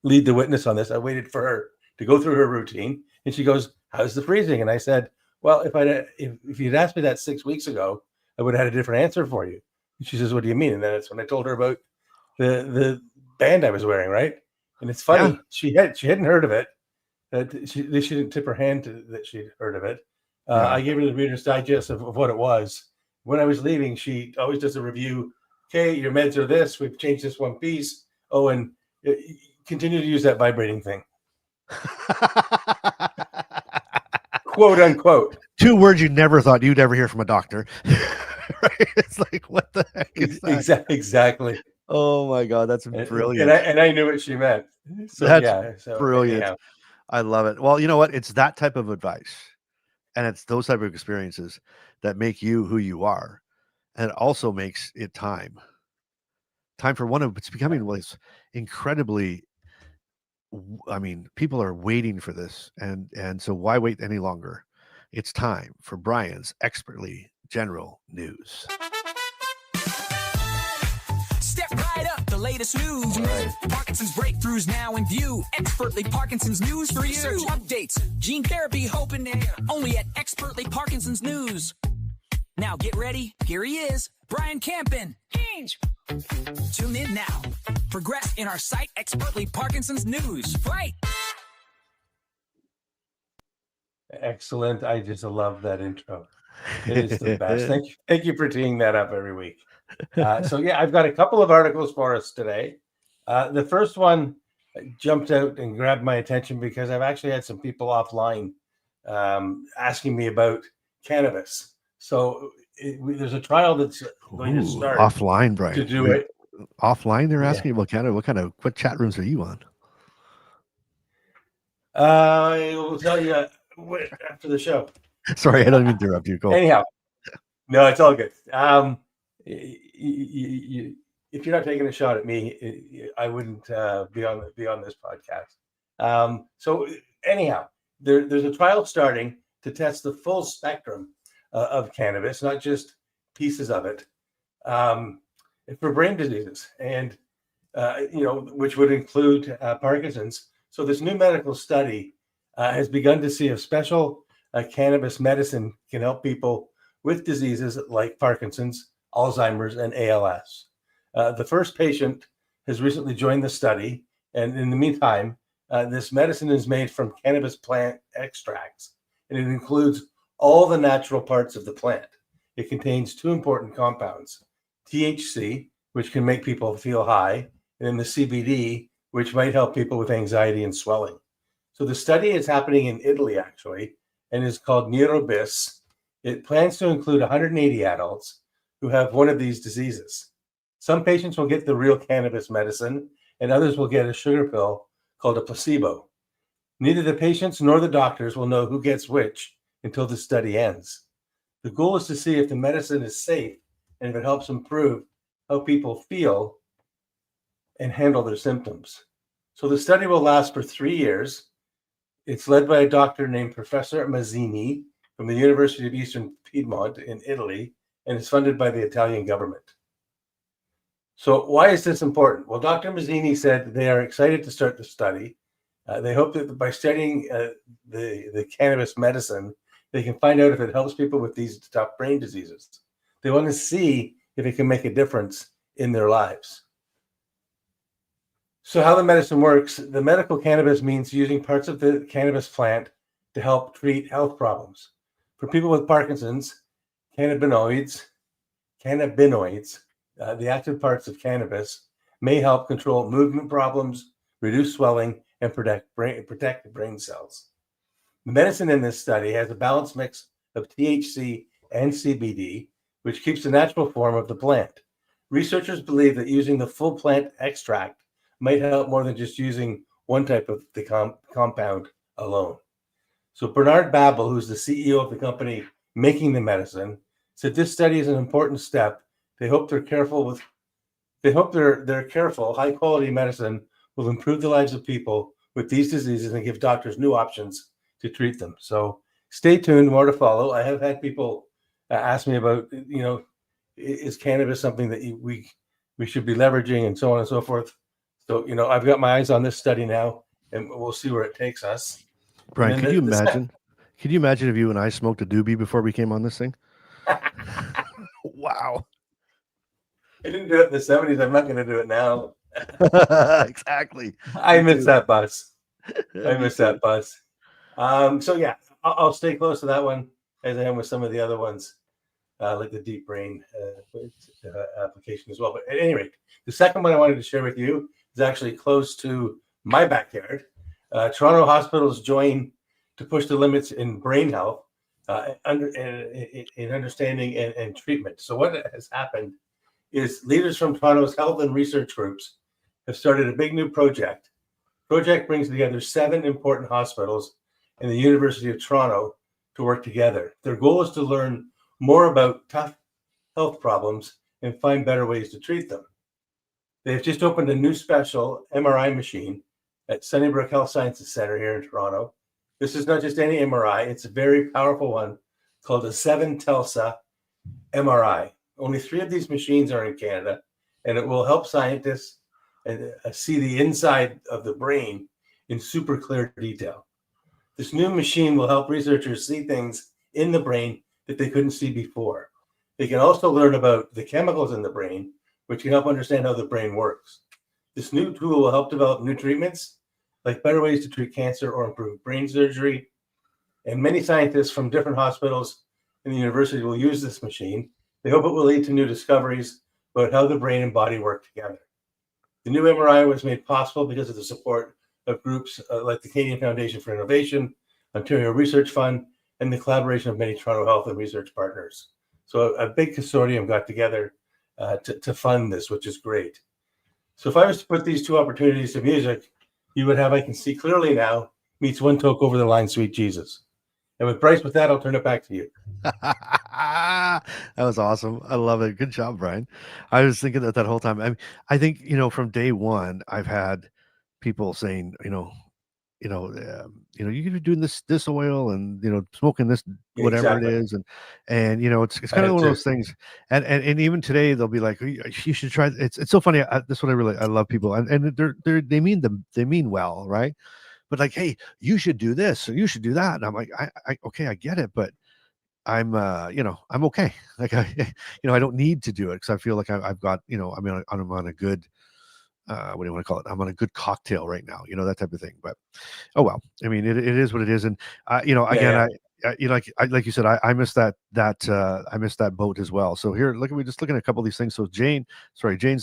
lead the witness on this. I waited for her to go through her routine, and she goes, "How's the freezing?" And I said, "Well, if you'd asked me that 6 weeks ago, I would have had a different answer for you." And she says, "What do you mean?" And then it's when I told her about the band I was wearing, right? And it's funny, she hadn't heard of it. She didn't tip her hand that she'd heard of it. I gave her the Reader's Digest of what it was. When I was leaving, she always does a review. Okay, your meds are this. We've changed this one piece. Oh, and continue to use that vibrating thing, quote unquote. 2 words you never thought you'd ever hear from a doctor. Right? It's like, what the heck is that? Exactly. Oh my God, that's brilliant. And I knew what she meant. So That's So brilliant. anyhow. I love it. Well, you know what? It's that type of advice, and it's those type of experiences that make you who you are, and it also makes it time for it's becoming incredibly. I mean, people are waiting for this, and so why wait any longer? It's time for Brian's expertly general news. Step right up, the latest news. Right. Parkinson's breakthroughs now in view. Expertly Parkinson's news for you. Research updates, gene therapy hoping only at Expertly Parkinson's News. Now get ready, here he is, Brian Campen. Change. Tune in now. Progress in our site, Expertly Parkinson's News. Right. Excellent. I just love that intro. It is the best. Thank you for teeing that up every week. So yeah, I've got a couple of articles for us today. The first one jumped out and grabbed my attention because I've actually had some people offline asking me about cannabis. So there's a trial that's going to start offline, Brian. To do it offline. They're asking what chat rooms are you on? I will tell you after the show. Sorry, I don't mean to interrupt you. Go. Anyhow, no, it's all good. If you're not taking a shot at me, I wouldn't be on this podcast. So anyhow, there's a trial starting to test the full spectrum of cannabis, not just pieces of it, for brain diseases, and which would include Parkinson's. So this new medical study has begun to see if special cannabis medicine can help people with diseases like Parkinson's, Alzheimer's, and ALS. The first patient has recently joined the study, and in the meantime, this medicine is made from cannabis plant extracts, and it includes all the natural parts of the plant. It contains 2 important compounds, THC, which can make people feel high, and then the CBD, which might help people with anxiety and swelling. So the study is happening in Italy, actually, and is called NeuroBis. It plans to include 180 adults who have one of these diseases. Some patients will get the real cannabis medicine, and others will get a sugar pill called a placebo. Neither the patients nor the doctors will know who gets which until the study ends. The goal is to see if the medicine is safe and if it helps improve how people feel and handle their symptoms. So the study will last for 3 years. It's led by a doctor named Professor Mazzini from the University of Eastern Piedmont in Italy, and it's funded by the Italian government. So why is this important? Well, Dr. Mazzini said they are excited to start the study. They hope that by studying the cannabis medicine, they can find out if it helps people with these tough brain diseases. They want to see if it can make a difference in their lives. So how the medicine works, the medical cannabis means using parts of the cannabis plant to help treat health problems. For people with Parkinson's, cannabinoids, the active parts of cannabis, may help control movement problems, reduce swelling, and protect the brain cells. The medicine in this study has a balanced mix of THC and CBD, which keeps the natural form of the plant. Researchers believe that using the full plant extract might help more than just using one type of the compound alone. So Bernard Babel, who's the CEO of the company making the medicine, said this study is an important step. They hope their careful, high-quality medicine will improve the lives of people with these diseases and give doctors new options to treat them. So stay tuned, more to follow. I have had people ask me about, is cannabis something that we should be leveraging and so on and so forth. So, I've got my eyes on this study now, and we'll see where it takes us. Brian, could you imagine? Could you imagine if you and I smoked a doobie before we came on this thing? Wow. I didn't do it in the 70s. I'm not going to do it now. Exactly. I miss that bus. So yeah, I'll stay close to that one as I am with some of the other ones, like the deep brain application as well. But at any rate, the second one I wanted to share with you is actually close to my backyard. Toronto hospitals join to push the limits in brain health, in understanding and treatment. So what has happened is leaders from Toronto's health and research groups have started a big new project. Project brings together 7 important hospitals and the University of Toronto to work together. Their goal is to learn more about tough health problems and find better ways to treat them. They've just opened a new special MRI machine at Sunnybrook Health Sciences Center here in Toronto. This is not just any MRI, it's a very powerful one called a 7-TELSA MRI. Only 3 of these machines are in Canada, and it will help scientists see the inside of the brain in super clear detail. This new machine will help researchers see things in the brain that they couldn't see before. They can also learn about the chemicals in the brain, which can help understand how the brain works. This new tool will help develop new treatments, like better ways to treat cancer or improve brain surgery. And many scientists from different hospitals and the university will use this machine. They hope it will lead to new discoveries about how the brain and body work together. The new MRI was made possible because of the support of groups like the Canadian Foundation for Innovation, Ontario Research Fund, and the collaboration of many Toronto health and research partners. So a big consortium got together to fund this, which is great. So if I was to put these 2 opportunities to music, you would have I Can See Clearly Now meets One Toke Over the Line, Sweet Jesus. And with Bryce, with that, I'll turn it back to you. That was awesome. I love it. Good job, Brian. I was thinking that whole time. I think, from day one, I've had people saying, you could be doing this oil and, smoking this, whatever it is. And, it's kind of one of those things. And even today they'll be like, you should try. It's so funny. That's what I love people. And they mean well. Right. But like, hey, you should do this or you should do that. And I'm like, okay, I get it. But I'm okay. Like I don't need to do it because I feel like I've got, I'm on a good, what do you want to call it? I'm on a good cocktail right now, that type of thing. But oh well, I mean, it is what it is. And again, like you said, I missed that I missed that boat as well. So here, we're just looking at a couple of these things. So Jane's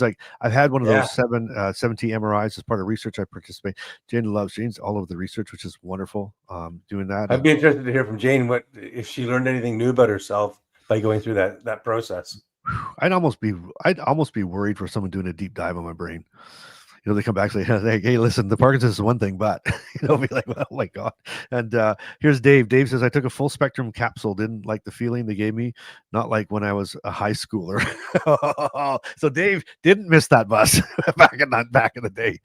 like, I've had one of those 70 MRIs as part of research I participate. Jane's all over the research, which is wonderful. Doing that. I'd be interested to hear from Jane if she learned anything new about herself by going through that process. I'd almost be worried for someone doing a deep dive on my brain. they come back and say, hey, listen, the Parkinson's is one thing, but be like, oh my God. And here's Dave. Dave says, I took a full spectrum capsule. Didn't like the feeling they gave me. Not like when I was a high schooler. So Dave didn't miss that bus back in the day.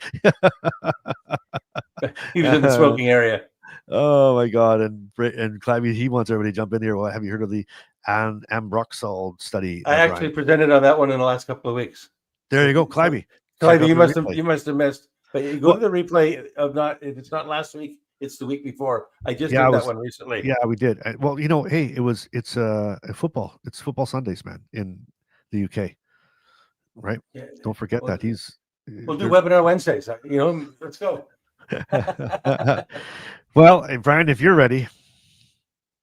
He was in the smoking area. Oh my God. And Climbey, he wants everybody to jump in here. Well, have you heard of the Ambroxol study? I actually presented on that one in the last couple of weeks. There you go, Climbey. Climbey, you must have missed. But you go to the replay of if it's not last week, it's the week before. I just did that one recently. Yeah, we did. Well, hey, it's football. It's football Sundays, man, in the UK. Right? Yeah. Don't forget that. We'll do webinar Wednesdays. Let's go. Well, hey, Brian, if you're ready.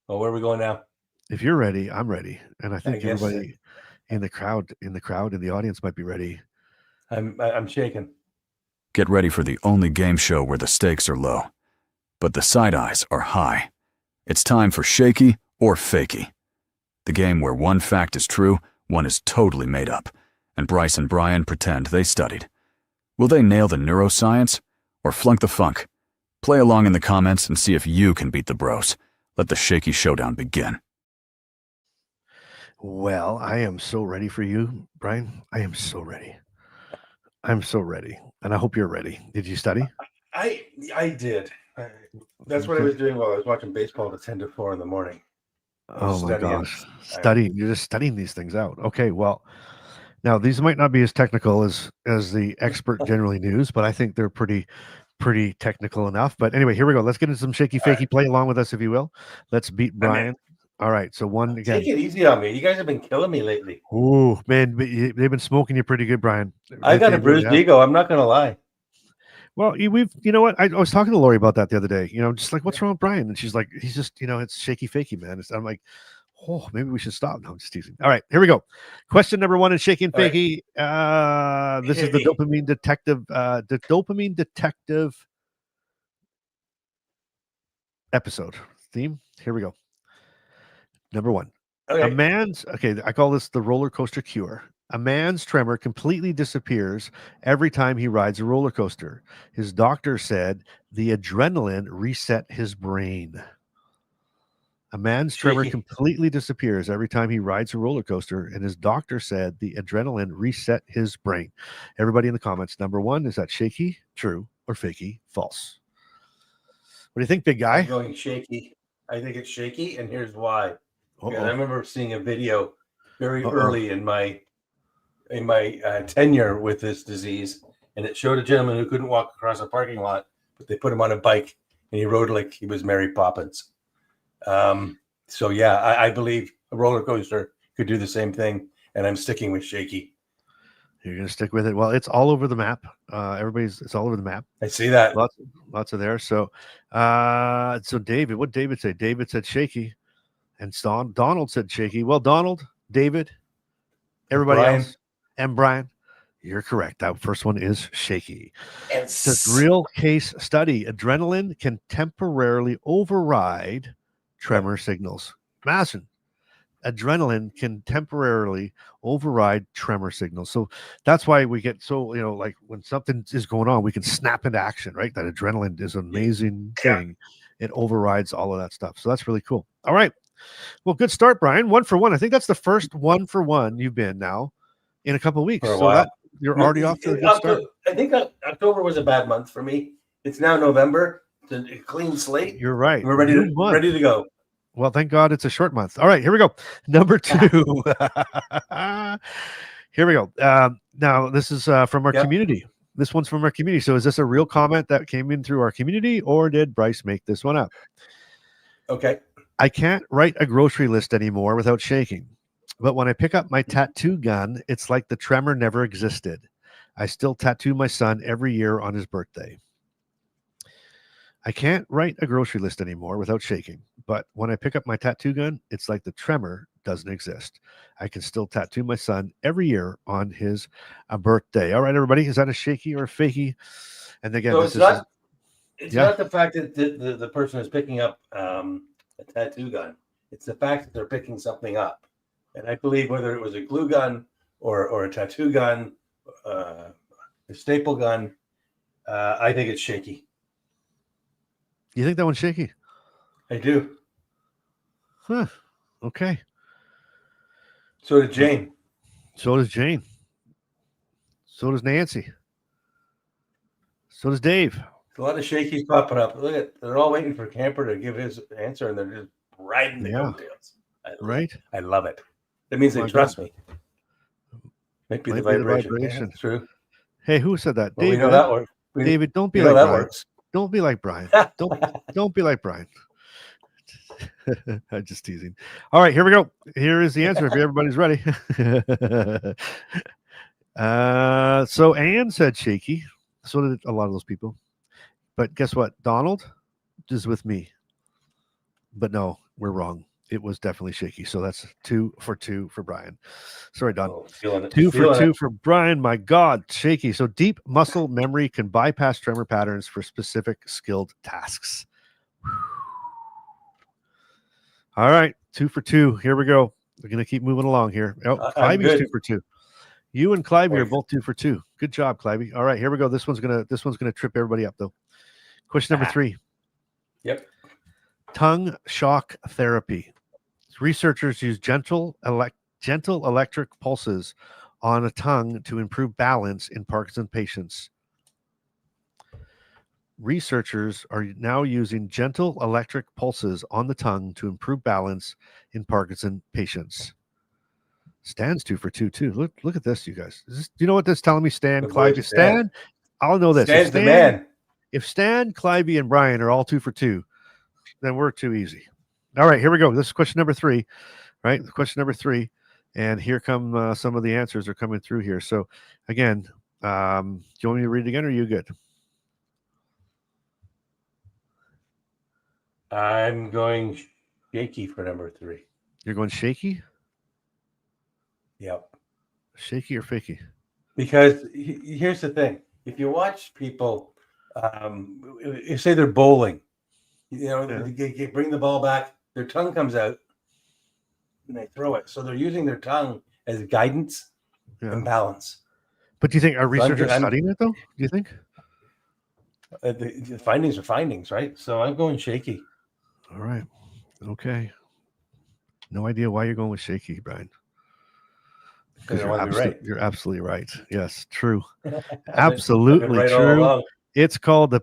Well, where are we going now? If you're ready, I'm ready. And I think everybody in the crowd, in the audience might be ready. I'm shaking. Get ready for the only game show where the stakes are low, but the side eyes are high. It's time for Shaky or Fakey, the game where one fact is true, one is totally made up, and Bryce and Brian pretend they studied. Will they nail the neuroscience or flunk the funk? Play along in the comments and see if you can beat the bros. Let the Shaky showdown begin. Well, I am so ready for you, Brian. I am so ready. I'm so ready. And I hope you're ready. Did you study? I did. That's what I was doing while I was watching baseball at 10 to 4 in the morning. Oh my gosh. Studying. You're just studying these things out. Okay, well, now these might not be as technical as the expert generally news, but I think they're pretty technical enough. But anyway, here we go. Let's get into some Shaky Fakey. Right. Play along with us if you will. Let's beat Brian. All right, so one again. Take it easy on me. You guys have been killing me lately. Ooh, man, they've been smoking you pretty good, Brian. I got a bruised ego. I'm not going to lie. Well, you know what? I was talking to Lori about that the other day. Just like, what's wrong with Brian? And she's like, he's just, it's Shaky Fakey, man. I'm like, oh, maybe we should stop. No, I'm just teasing. All right, here we go. Question number 1 in Shaky and Fakey. Right. This is the dopamine detective. The dopamine detective episode theme. Here we go. Number 1. Okay. I call this the roller coaster cure. A man's tremor completely disappears every time he rides a roller coaster. His doctor said the adrenaline reset his brain. A man's tremor completely disappears every time he rides a roller coaster, and his doctor said the adrenaline reset his brain. Everybody in the comments, number 1, is that Shaky, true, or Fakey, false? What do you think, big guy? I'm going Shaky. I think it's Shaky, and here's why. Because I remember seeing a video very early in my tenure with this disease, and it showed a gentleman who couldn't walk across a parking lot, but they put him on a bike, and he rode like he was Mary Poppins. So yeah, I believe a roller coaster could do the same thing, and I'm sticking with Shaky. You're going to stick with it. Well, it's all over the map. It's all over the map. I see that. Lots of there. So, David, what David say? David said Shaky, and Donald said Shaky. Well, Donald, David, everybody else, and Brian, you're correct. That first one is Shaky. It's a real case study. Adrenaline can temporarily override tremor signals. Imagine. Adrenaline can temporarily override tremor signals. So that's why we get so, like when something is going on, we can snap into action, right? That adrenaline is an amazing thing. It overrides all of that stuff. So that's really cool. All right. Well, good start, Brian. 1 for 1. I think that's the first 1 for 1 you've been now in a couple of weeks. So you're already off to a good start. I think October was a bad month for me. It's now November. It's a clean slate. You're right. We're ready to go. Well, thank God it's a short month. All right, here we go. Number 2. Here we go. Now, this is from our community. This one's from our community. So is this a real comment that came in through our community, or did Bryce make this one up? Okay. I can't write a grocery list anymore without shaking. But when I pick up my tattoo gun, it's like the tremor never existed. I still tattoo my son every year on his birthday. I can't write a grocery list anymore without shaking. But when I pick up my tattoo gun, it's like the tremor doesn't exist. I can still tattoo my son every year on his birthday. All right, everybody. Is that a Shaky or a Fakey? And again, so it's not the fact that the person is picking up a tattoo gun. It's the fact that they're picking something up. And I believe whether it was a glue gun or a tattoo gun, a staple gun, I think it's shaky. You think that one's shaky? I do. Huh. Okay. So did Jane. So does Jane. So does Nancy. So does Dave. A lot of shakies popping up. Look at, they're all waiting for Camper to give his answer, and they're just riding the coattails. I love it. That means they trust me. Might be the vibration. Yeah, that's true. Hey, who said that? Well, David. we know that works. David, don't be like Brian. Works. Don't be like Brian. Don't be like Brian. I'm just teasing. All right, here we go. Here is the answer if everybody's ready. So Anne said shaky. So did a lot of those people. But guess what? Donald is with me. But no, we're wrong. It was definitely shaky. So that's 2 for 2 for Brian. Sorry, Don. 2 for 2 for Brian. My God, shaky. So deep muscle memory can bypass tremor patterns for specific skilled tasks. All right, 2 for 2. Here we go. We're going to keep moving along here. Oh, Clivey's 2 for 2. You and Clivey are both 2 for 2. Good job, Clivey. All right, here we go. This one's gonna trip everybody up though. Question number 3. Yep. Tongue shock therapy. Researchers use gentle electric pulses on a tongue to improve balance in Parkinson patients. Researchers are now using gentle electric pulses on the tongue to improve balance in Parkinson patients. Stan's 2 for 2 too. Look at this, you guys. Do you know what this is telling me, Stan? Clivey, Stan? I'll know this. Stan's the man. If Stan, Clivey, and Brian are all 2 for 2, then we're too easy. All right, here we go. This is question number 3, right? Question number 3, and here come some of the answers are coming through here. So, again, do you want me to read it again, or are you good? I'm going shaky for number 3. You're going shaky? Yep. Shaky or fakey? Because here's the thing. If you watch people, you say they're bowling, they bring the ball back, their tongue comes out, and they throw it. So they're using their tongue as guidance and balance. But do you think our researchers studying it, though? Do you think? The findings are findings, right? So I'm going shaky. All right. Okay. No idea why you're going with shaky, Brian. Because you're absolutely right. Yes, true. Absolutely right true. It's called the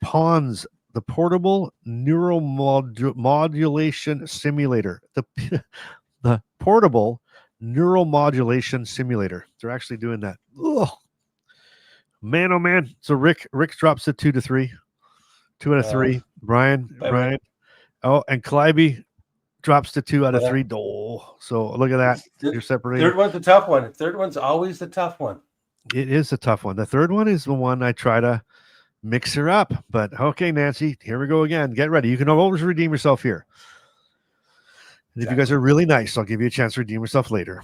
PONS, the Portable Neuromodulation Simulator. The Portable Neuromodulation Simulator. They're actually doing that. Ugh. Man, oh man. So Rick drops it 2 to 3. 2 out of 3. Brian. Oh, and Clivey drops to 2 out of 3. So look at that. You're separating. Third one's the tough one. Third one's always the tough one. It is a tough one. The third one is the one I try to mix her up. But okay, Nancy, here we go again. Get ready. You can always redeem yourself here. And if you guys are really nice, I'll give you a chance to redeem yourself later.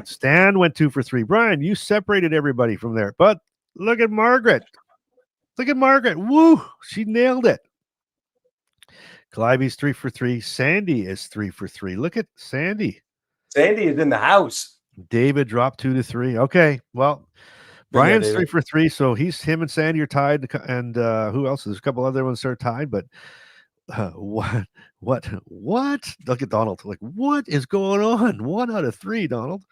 Stan went 2 for 3. Brian, you separated everybody from there. But look at Margaret. Woo! She nailed it. Clivey's 3 for 3. Sandy is 3 for 3. Look at Sandy. Sandy is in the house. David dropped 2 to 3. Okay, well, Brian's 3 for 3, so him and Sandy are tied. And who else? There's a couple other ones that are tied, but what? Look at Donald. Like, what is going on? 1 out of 3, Donald.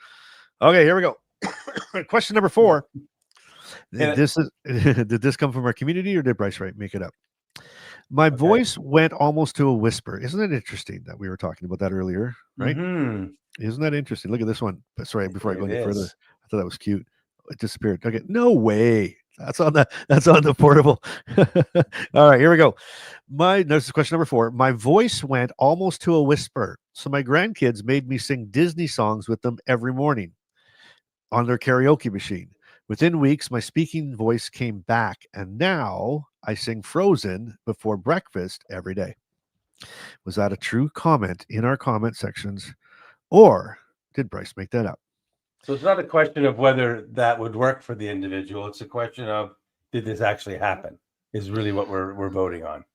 Okay, here we go. Question number 4. Did this come from our community, or did Bryce make it up? My voice went almost to a whisper. Isn't it interesting that we were talking about that earlier, right? Mm-hmm. Isn't that interesting? Look at this one. Sorry, before I go any further, I thought that was cute. It disappeared. Okay, no way. That's on the portable. All right, here we go. This is question number 4. My voice went almost to a whisper, so my grandkids made me sing Disney songs with them every morning on their karaoke machine. Within weeks, my speaking voice came back, and now I sing Frozen before breakfast every day. Was that a true comment in our comment sections, or did Bryce make that up? So it's not a question of whether that would work for the individual. It's a question of, did this actually happen? Is really what we're voting on.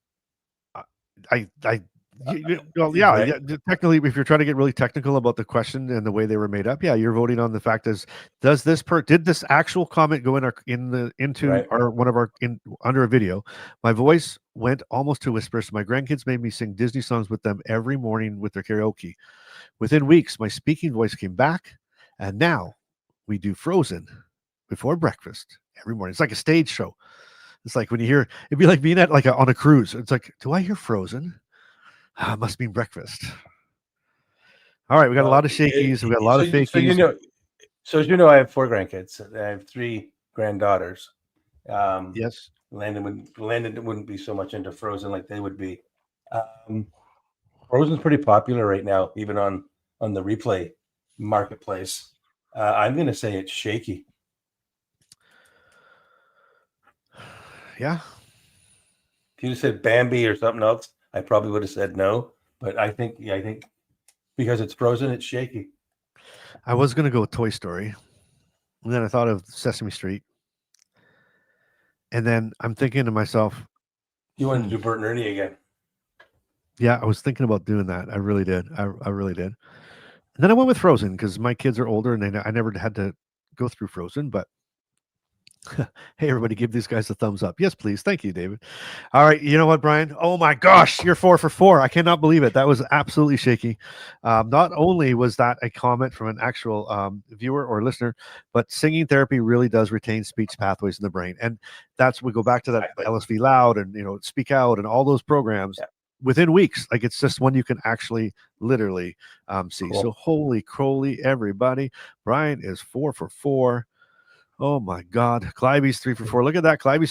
Well, yeah. Technically, if you're trying to get really technical about the question and the way they were made up, yeah, you're voting on the fact is, did this actual comment go into our one of our under a video? My voice went almost to whispers. My grandkids made me sing Disney songs with them every morning with their karaoke. Within weeks, my speaking voice came back, and now we do Frozen before breakfast every morning. It's like a stage show. It's like when you hear, it'd be like being at on a cruise. It's like, do I hear Frozen? Must mean breakfast. All right, we got a lot of shakies. We got a lot of fakies. So as you know, I have 4 grandkids. I have 3 granddaughters. Yes. Landon wouldn't be so much into Frozen like they would be. Frozen's pretty popular right now, even on the replay marketplace. I'm going to say it's Shaky. Yeah. If you said Bambi or something else, I probably would have said no. But I think because it's Frozen, it's Shaky. I was going to go with Toy Story. And then I thought of Sesame Street. And then I'm thinking to myself, you wanted to do Bert and Ernie again. Yeah, I was thinking about doing that. I really did. I really did. And then I went with Frozen because my kids are older and I never had to go through Frozen. But hey, everybody, give these guys a thumbs up. Yes, please. Thank you, David. All right. You know what, Brian? Oh, my gosh. You're 4 for 4. I cannot believe it. That was absolutely shaky. Not only was that a comment from an actual viewer or listener, but singing therapy really does retain speech pathways in the brain. And we go back to that LSV Loud and, Speak Out and all those programs. Yeah. Within weeks, it's just one you can actually literally see. Cool. So holy crowley, everybody. Brian is 4 for 4. Oh my God. Clivey's 3 for 4. Look at that. Clivey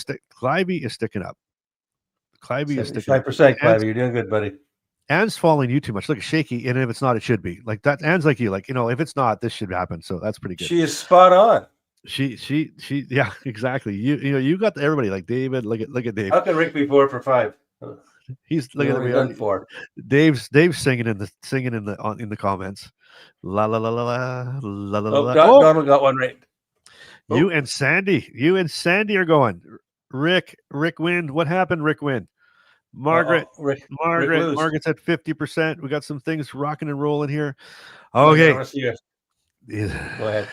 is sticking up. Clivey is sticking up. 5%, Clivey. You're doing good, buddy. Anne's following you too much. Look at Shaky. And if it's not, it should be. Like that. Anne's like you. If it's not, this should happen. So that's pretty good. She is spot on. She yeah, exactly. You got everybody like David. Look at Dave. How can Rick be 4 for 5? He's looking at me. Done 4. Dave's singing in the comments. La la la la la la la la. Donald got one right. You and Sandy are going. Rick win. What happened? Rick win. Margaret's at 50%. We got some things rocking and rolling here. Okay. Go ahead.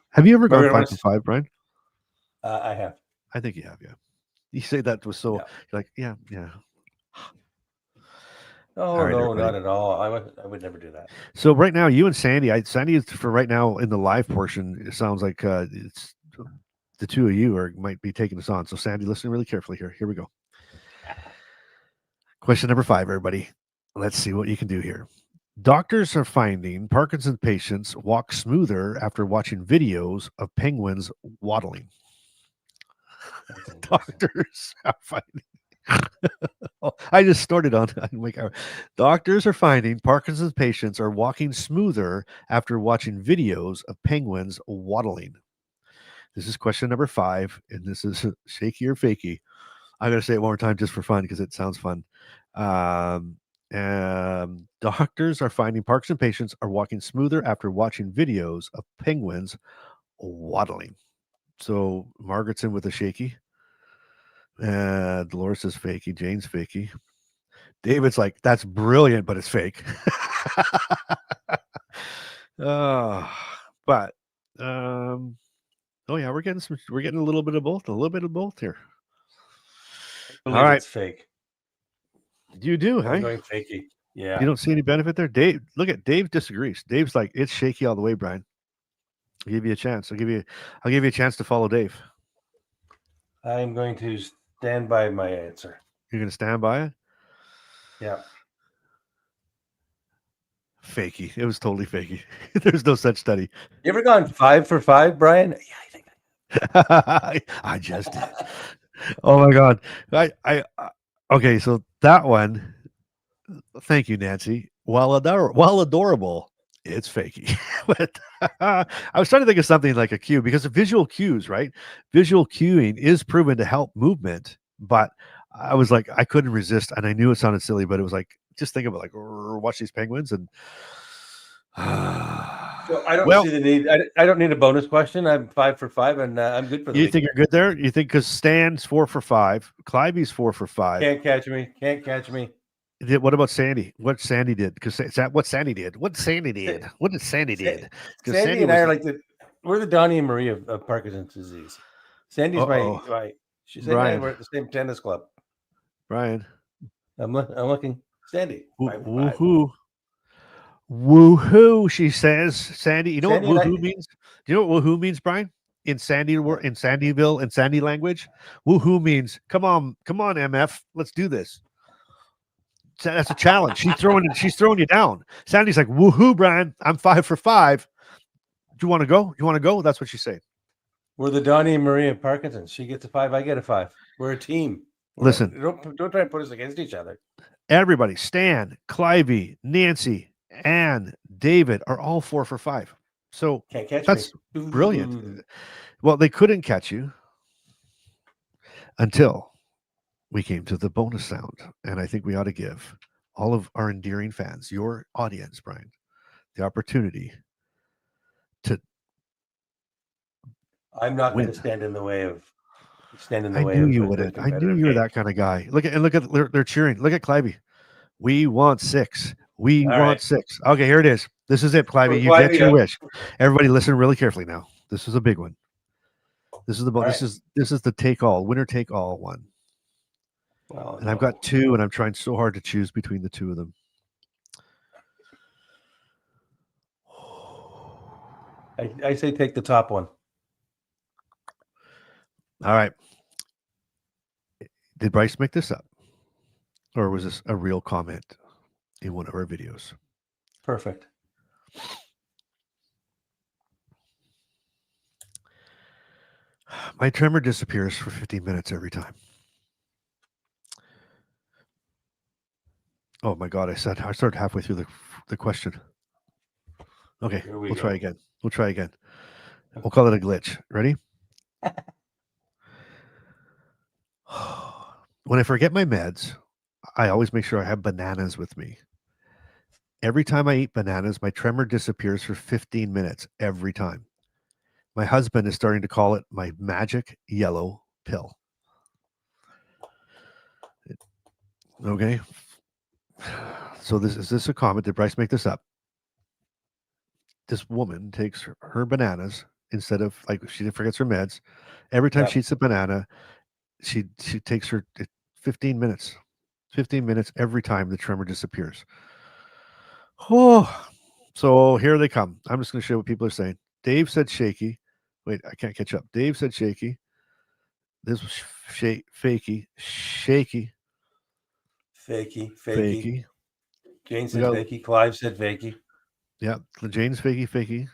Have you ever gone 5 for 5, Brian? I have. I think you have. Yeah. You say that was so. You're like, yeah. Oh, right, no, everybody. Not at all. I would never do that. So right now, you and Sandy is for right now in the live portion. It sounds like it's the two of you might be taking us on. So Sandy, listen really carefully here. Here we go. Question number 5, everybody. Let's see what you can do here. Doctors are finding Parkinson's patients walk smoother after watching videos of penguins waddling. Doctors are finding. I just started on. Doctors are finding Parkinson's patients are walking smoother after watching videos of penguins waddling. This is question number 5, and this is shaky or fakey. I'm going to say it one more time just for fun because it sounds fun. Doctors are finding Parkinson's patients are walking smoother after watching videos of penguins waddling. So Margaret's in with a shaky. Dolores is fakey. Jane's fakey. David's like, that's brilliant, but it's fake. Oh yeah, we're getting a little bit of both here. All right, it's fake. You do, I'm going fakey. Yeah. You don't see any benefit there, Dave. Look at Dave disagrees. Dave's like, it's shaky all the way, Brian. I'll give you a chance. I'll give you a chance to follow Dave. I'm going to stand by my answer. You're going to stand by it? Yeah. Fakey. It was totally fakey. There's no such study. You ever gone 5 for 5, Brian? Yeah, I think I just did. Oh my God. Okay, so that one. Thank you, Nancy. While adorable, it's fakey. But I was trying to think of something like a cue because of visual cues, right? Visual cueing is proven to help movement, but I was like, I couldn't resist, and I knew it sounded silly, but it was like, just think about watch these penguins and. So I don't see the need. I don't need a bonus question. I'm 5 for 5, and I'm good for the You think you're good there? You think because Stan's 4 for 5, Clivey's 4 for 5. Can't catch me. What about Sandy? What Sandy did? Because what Sandy did. What Sandy did. What did Sandy did? Because Sandy and I are like we're the Donnie and Marie of Parkinson's disease. Sandy's my Sandy and I were at the same tennis club. Brian. I'm looking. Sandy. Woohoo. Woohoo, she says. Sandy. You know Sandy what woohoo means? Do you know what woohoo means, Brian? In Sandyville, in Sandy language, woohoo means come on, MF, let's do this. That's a challenge. She's throwing you down. Sandy's like, woohoo, Brian. I'm 5 for 5. Do you want to go? You want to go? That's what she's saying. We're the Donnie and Marie of Parkinson's. She gets a 5, I get a 5. We're a team. Listen, don't try and put us against each other. Everybody, Stan, Clivey, Nancy, Ann, David are all 4 for 5. So can't catch that's me. Brilliant. Well, they couldn't catch you until we came to the bonus sound. And I think we ought to give all of our endearing fans, your audience, Brian, the opportunity to. I'm not going to stand in the way of. I knew you wouldn't. I knew you were that kind of guy. Look at they're cheering. Look at Clivey. We want 6. We want 6. Okay, here it is. This is it, Clivey. You get your wish. Everybody, listen really carefully now. This is a big one. This is the this is the take all, winner take all one. Well, and I've got 2, and I'm trying so hard to choose between the 2 of them. I say take the top one. All right. Did Bryce make this up? Or was this a real comment in one of our videos? Perfect. My tremor disappears for 15 minutes every time. Oh my God, I started halfway through the question. Okay, we'll try again. We'll try again. We'll call it a glitch. Ready? When I forget my meds, I always make sure I have bananas with me. Every time I eat bananas, my tremor disappears for 15 minutes every time. My husband is starting to call it my magic yellow pill. Okay. So is this a comment? Did Bryce make this up? This woman takes her bananas instead of, like, she forgets her meds. Every time she eats a banana, she takes her 15 minutes. 15 minutes every time the tremor disappears. Oh, so here they come. I'm just going to show what people are saying. Dave said shaky. Wait, I can't catch up. Dave said shaky. This was fakey. Shaky. Fakey. Jane said fakey. Clive said fakey. Yeah, Jane's fakey.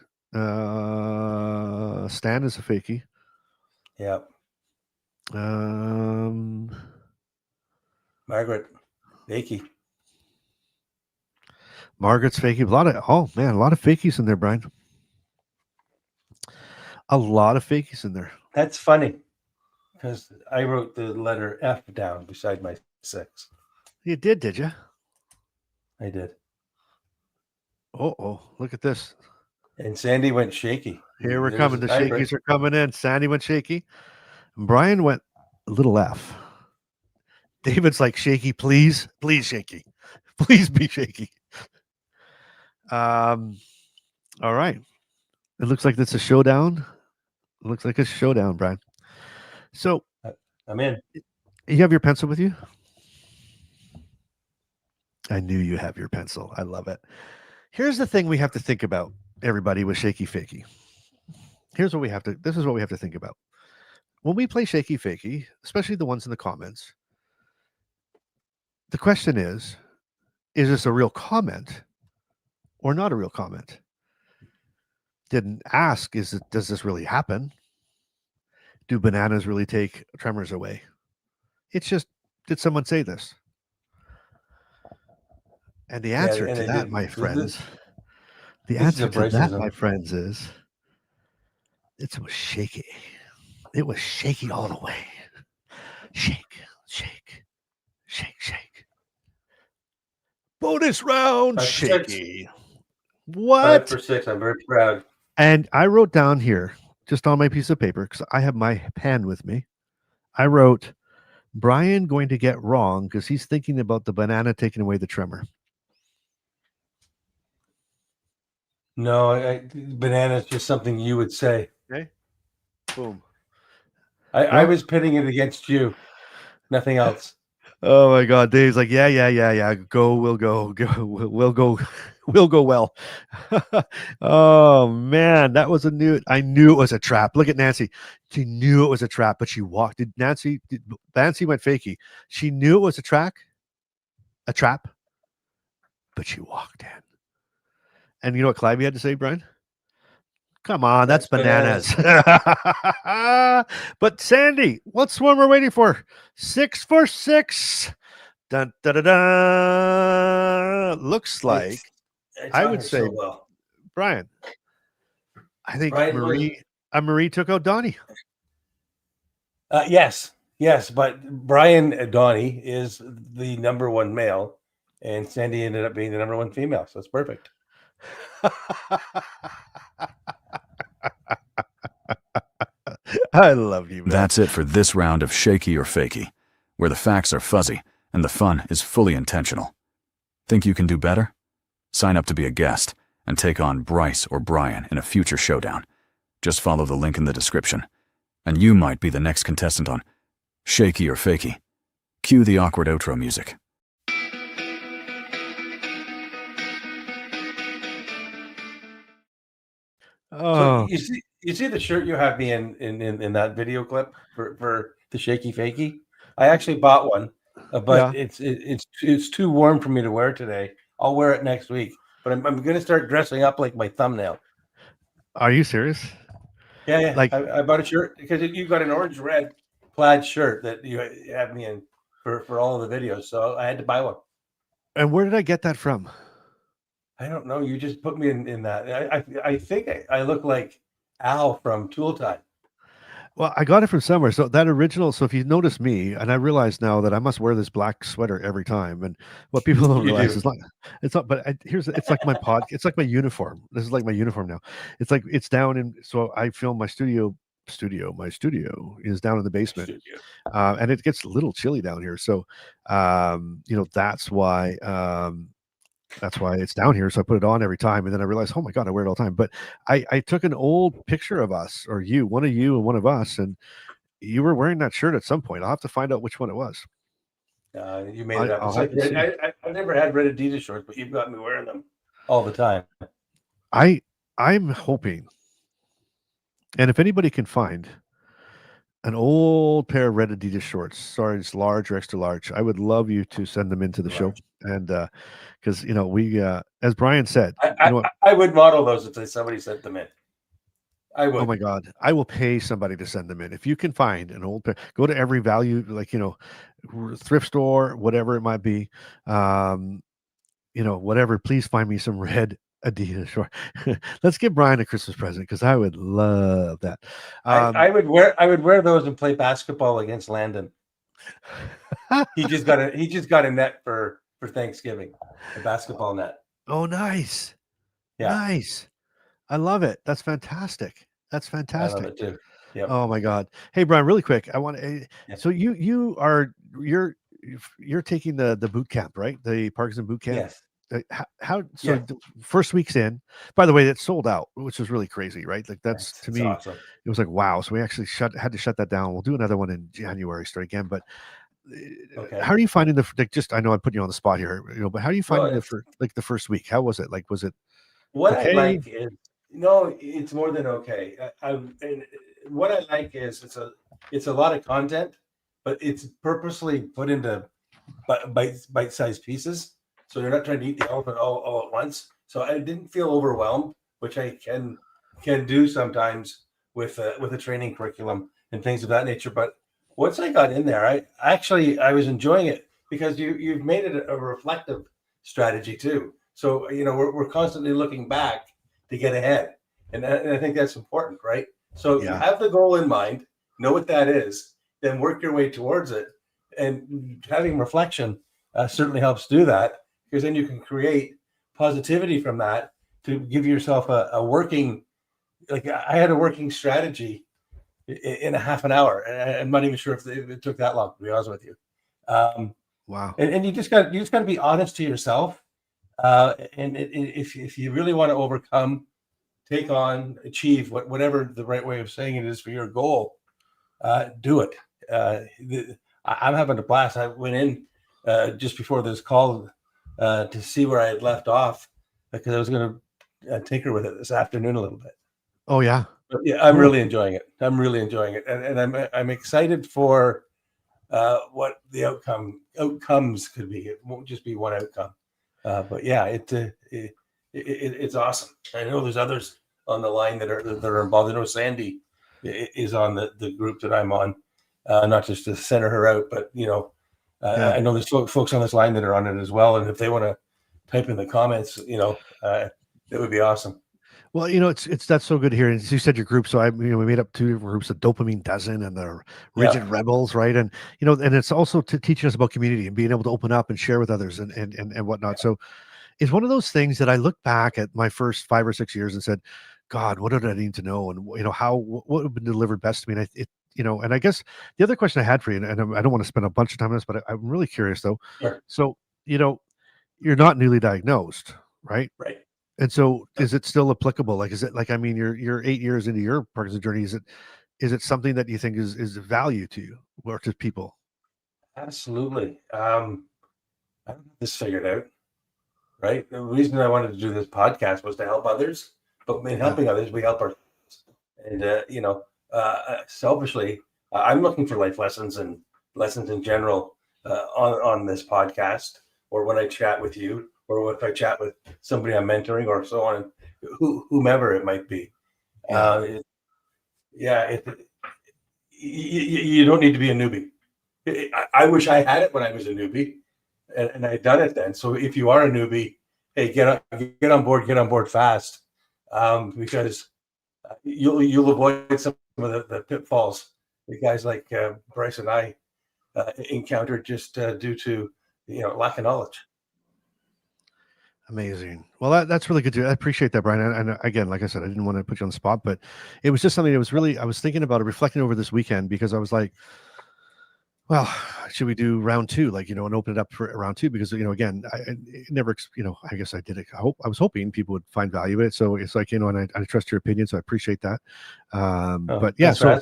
Stan is a fakey. Yeah. Margaret, fakey. Margaret's fakey. A lot of fakies in there, Brian. A lot of fakies in there. That's funny, because I wrote the letter F down beside my 6. You did you? I did. Oh, look at this. And Sandy went shaky. Here we're coming. The shakies are coming in. Sandy went shaky. Brian went a little F. David's like, shaky, please. Please, shaky. Please be shaky. All right. It looks like it's a showdown. It looks like a showdown, Brian. So I'm in. You have your pencil with you? I knew you have your pencil. I love it. Here's the thing we have to think about, everybody, with shaky fakey. This is what we have to think about. When we play shaky fakey, especially the ones in the comments, the question is this a real comment or not a real comment? Didn't ask, does this really happen? Do bananas really take tremors away? It's just, did someone say this? And the answer to that, my friends, is it was shaky. It was shaky all the way. Shake. Bonus round, shaky. What? 5 for 6. I'm very proud. And I wrote down here, just on my piece of paper, because I have my pen with me. I wrote Brian going to get wrong because he's thinking about the banana taking away the tremor? No, banana is just something you would say. Okay. Boom. I was pitting it against you, nothing else. Oh my God, Dave's like, yeah. Go, we'll go, we'll go, we'll go well. Oh man, that was I knew it was a trap. Look at Nancy. She knew it was a trap, but she walked. Nancy went fakey. She knew it was a trap, but she walked in. And you know what Clivey had to say, Brian? Come on, that's bananas. But Sandy, what's the one we're waiting for? 6 for 6. Dun, da, da, da. Looks like I would say, so well. Brian. I think Brian Marie took out Donnie. Yes, but Brian Donnie is the number one male, and Sandy ended up being the number one female. So it's perfect. I love you, man. That's it for this round of Shaky or Fakey, where the facts are fuzzy and the fun is fully intentional. Think you can do better? Sign up to be a guest and take on Bryce or Brian in a future showdown. Just follow the link in the description, and you might be the next contestant on Shaky or Fakey. Cue the awkward outro music. So you see the shirt you have me in that video clip for the Shaky Fakey. I actually bought one, but it's too warm for me to wear today. I'll wear it next week, but I'm going to start dressing up like my thumbnail. Are you serious? Yeah. Like I bought a shirt because you got an orange red plaid shirt that you have me in for all of the videos, so I had to buy one. And where did I get that from? I don't know. You just put me in that. I think I look like Al from Tool Time. Well, I got it from somewhere. So that original. So if you notice me, and I realize now that I must wear this black sweater every time. And what people don't realize is it's not. But it's like my it's like my uniform. This is like my uniform now. It's like it's down in. So I film my studio. My studio is down in the basement, and it gets a little chilly down here. So, that's why. That's why it's down here. So I put it on every time. And then I realized, oh my God, I wear it all the time. But I took an old picture of us, or one of you and one of us, and you were wearing that shirt at some point. I'll have to find out which one it was. You made it up. I've never had red Adidas shorts, but you've got me wearing them all the time. I'm hoping, and if anybody can find an old pair of red Adidas shorts, sorry, it's large or extra large, I would love you to send them into the show. And because we as Brian said, I would model those if somebody sent them in. I would. Oh my God, I will pay somebody to send them in. If you can find an old pair, go to every value, thrift store, whatever it might be, whatever. Please find me some red Adidas short. Let's give Brian a Christmas present because I would love that. I would wear those and play basketball against Landon. He just got a net for Thanksgiving, a basketball net. Oh, nice. Yeah. Nice. I love it. That's fantastic. I love it too. Yep. Oh my God. Hey, Brian, really quick. I want to, so you're taking the boot camp, right? The Parkinson boot camp. Yes. First week's in, by the way, it's sold out, which is really crazy, right? Like that's to me, awesome. It was like, wow. So we actually had to shut that down. We'll do another one in January, start again. But how are you finding I know I'm putting you on the spot here, but how are you finding the first week? How was it? Like, was it what okay? I like is, no, it's more than okay. And what I like is it's a lot of content, but it's purposely put into bite-sized pieces. So you're not trying to eat the elephant all at once. So I didn't feel overwhelmed, which I can do sometimes with a training curriculum and things of that nature. But once I got in there, I was enjoying it because you've made it a reflective strategy too. So we're constantly looking back to get ahead, and I think that's important, right? So you have the goal in mind, know what that is, then work your way towards it, and having reflection certainly helps do that. Because then you can create positivity from that to give yourself a working, like I had a working strategy, in a half an hour. And I'm not even sure if it took that long, to be honest with you. Wow. And you just got to be honest to yourself. And if you really want to overcome, take on, achieve whatever the right way of saying it is for your goal, do it. I'm having a blast. I went in just before this call to see where I had left off because I was going to tinker with it this afternoon a little bit. Oh yeah. But yeah, I'm really enjoying it. I'm really enjoying it, and I'm excited for what the outcomes could be. It won't just be one outcome, but yeah, it's awesome. I know there's others on the line that are involved. I know Sandy is on the group that I'm on, not just to center her out, but I know there's folks on this line that are on it as well. And if they want to type in the comments, it would be awesome. Well, it's that's so good to hear. And you said your group, so we made up 2 different groups: the Dopamine Dozen and the Rigid Rebels, right? And and it's also teaching us about community and being able to open up and share with others and whatnot. So it's one of those things that I look back at my first 5 or 6 years and said, God, what did I need to know? And what would have been delivered best to me? And and I guess the other question I had for you, and I don't want to spend a bunch of time on this, but I'm really curious though. Sure. So you're not newly diagnosed, right? Right. And so is it still applicable? Like, is it like, I mean, you're 8 years into your Parkinson's journey. Is it something that you think is of value to you or to people? Absolutely. I don't have this figured out, right? The reason I wanted to do this podcast was to help others, but in helping others, we help ourselves. And, selfishly, I'm looking for life lessons and lessons in general on this podcast, or when I chat with you, or if I chat with somebody I'm mentoring, or so on, whomever it might be. You don't need to be a newbie. I wish I had it when I was a newbie, and I had done it then. So if you are a newbie, hey, get on board fast, because you'll avoid some of the pitfalls the guys like Bryce and I encountered just due to lack of knowledge. Amazing. Well, that's really good. I appreciate that, Brian. And again, like I said, I didn't want to put you on the spot, but it was just something that was really, I was thinking about it, reflecting over this weekend, because I was like, well, should we do round 2? Like, and open it up for round 2? Because, again, I never, I guess I did it. I was hoping people would find value in it. So it's like, and I trust your opinion. So I appreciate that. But yeah, so,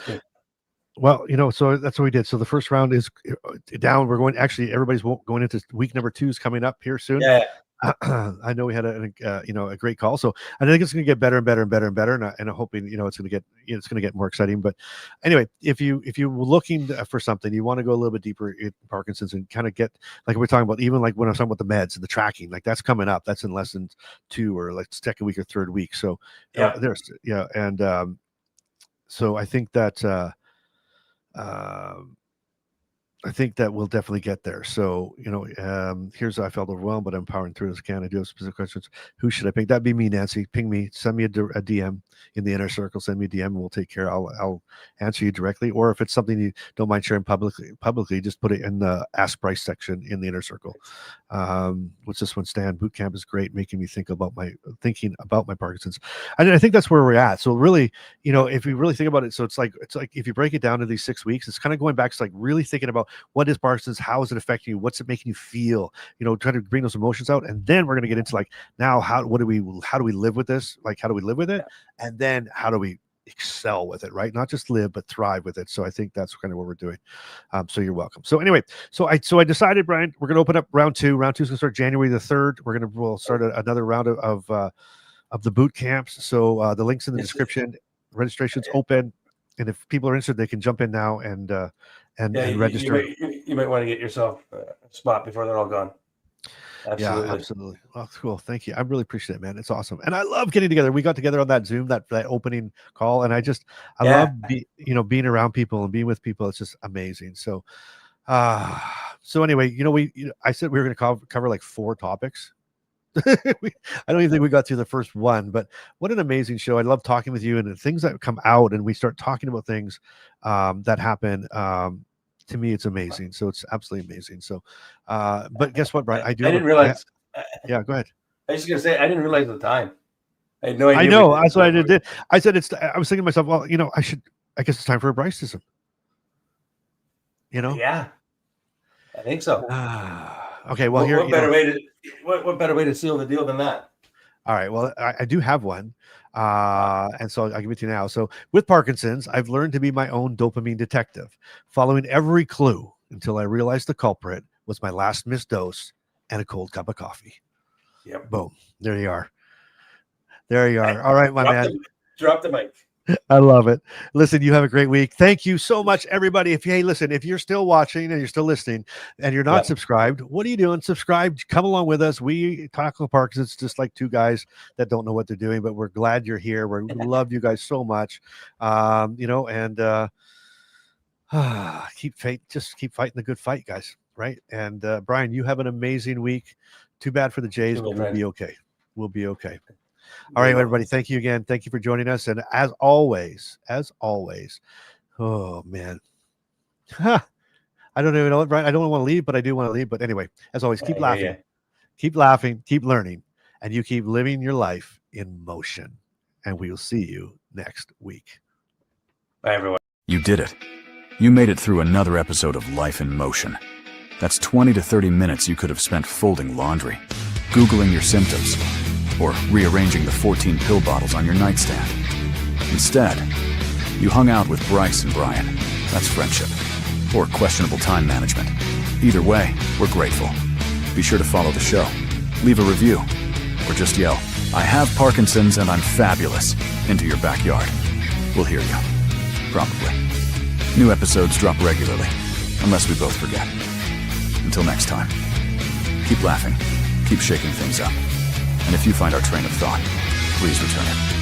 well, so that's what we did. So the first round is down. We're going, actually, everybody's going into week number 2 is coming up here soon. Yeah. I know we had a great call, so I think it's going to get better and better and better and better, and I'm hoping it's going to get more exciting. But anyway, if you're looking for something, you want to go a little bit deeper in Parkinson's and kind of get, like we're talking about, even like when I was talking about the meds and the tracking, like that's coming up. That's in lesson 2 or like second week or third week. So so I think that I think that we'll definitely get there. So, here's how I felt overwhelmed, but I'm powering through as I can. I do have specific questions. Who should I pick? That'd be me, Nancy. Ping me. Send me a DM in the inner circle. Send me a DM and we'll take care. I'll answer you directly. Or if it's something you don't mind sharing publicly, just put it in the Ask Bryce section in the inner circle. What's this one, Stan? Boot camp is great, making me thinking about my Parkinson's. And I think that's where we're at. So really, if we really think about it, so it's like if you break it down to these 6 weeks, it's kind of going back to like really thinking about what is Parkinson's, how is it affecting you, what's it making you feel, trying to bring those emotions out. And then we're going to get into like, now how do we live with this? Like, how do we live with it? And then how do we excel with it, right? Not just live, but thrive with it. So I think that's kind of what we're doing. So you're welcome. So anyway, so I decided, Brian, we're going to open up round 2. Round 2 is going to start January the 3rd. We'll start another round of the boot camps. So the link's in the description. Registration's open. And if people are interested, they can jump in now and register. You might want to get yourself a spot before they're all gone. Absolutely. Yeah, absolutely. Oh, cool. Thank you. I really appreciate it, man. It's awesome. And I love getting together. We got together on that Zoom, that opening call. And I love being around people and being with people. It's just amazing. So, anyway, I said we were going to cover like 4 topics. I don't even think we got through the first one, but what an amazing show. I love talking with you and the things that come out, and we start talking about things that happen. To me, it's amazing. So it's absolutely amazing. So, but guess what, Brian? I didn't realize. Yeah, go ahead. I was just going to say, I didn't realize the time. I had no idea. I know. That's what I did. I said, I was thinking to myself, well, I guess it's time for a Bryce-ism. Yeah, I think so. Okay, well, what better way to seal the deal than that? All right, well, I do have one, and so I'll give it to you now. So with Parkinson's, I've learned to be my own dopamine detective, following every clue until I realized the culprit was my last missed dose and a cold cup of coffee. Yep. Boom. There you are. All right, my man. Drop the mic. I love it. Listen, you have a great week. Thank you so much, everybody. If you're still watching and you're still listening and you're not subscribed, what are you doing? Subscribe. Come along with us. We talk about Parkinson's just like two guys that don't know what they're doing, but we're glad you're here. We love you guys so much. Keep fighting the good fight, guys. Right. And Brian, you have an amazing week. Too bad for the Jays, but we'll be okay. We'll be okay. All right, everybody. Thank you again. Thank you for joining us. And as always, oh man, I don't even know, Brian. I don't want to leave, but I do want to leave. But anyway, as always, keep laughing, keep learning, and you keep living your life in motion. And we will see you next week. Bye, everyone. You did it. You made it through another episode of Life in Motion. That's 20 to 30 minutes you could have spent folding laundry, Googling your symptoms, or rearranging the 14 pill bottles on your nightstand. Instead, you hung out with Bryce and Brian. That's friendship. Or questionable time management. Either way, we're grateful. Be sure to follow the show, leave a review, or just yell, "I have Parkinson's and I'm fabulous," into your backyard. We'll hear you. Probably. New episodes drop regularly, unless we both forget. Until next time, keep laughing, keep shaking things up. And if you find our train of thought, please return it.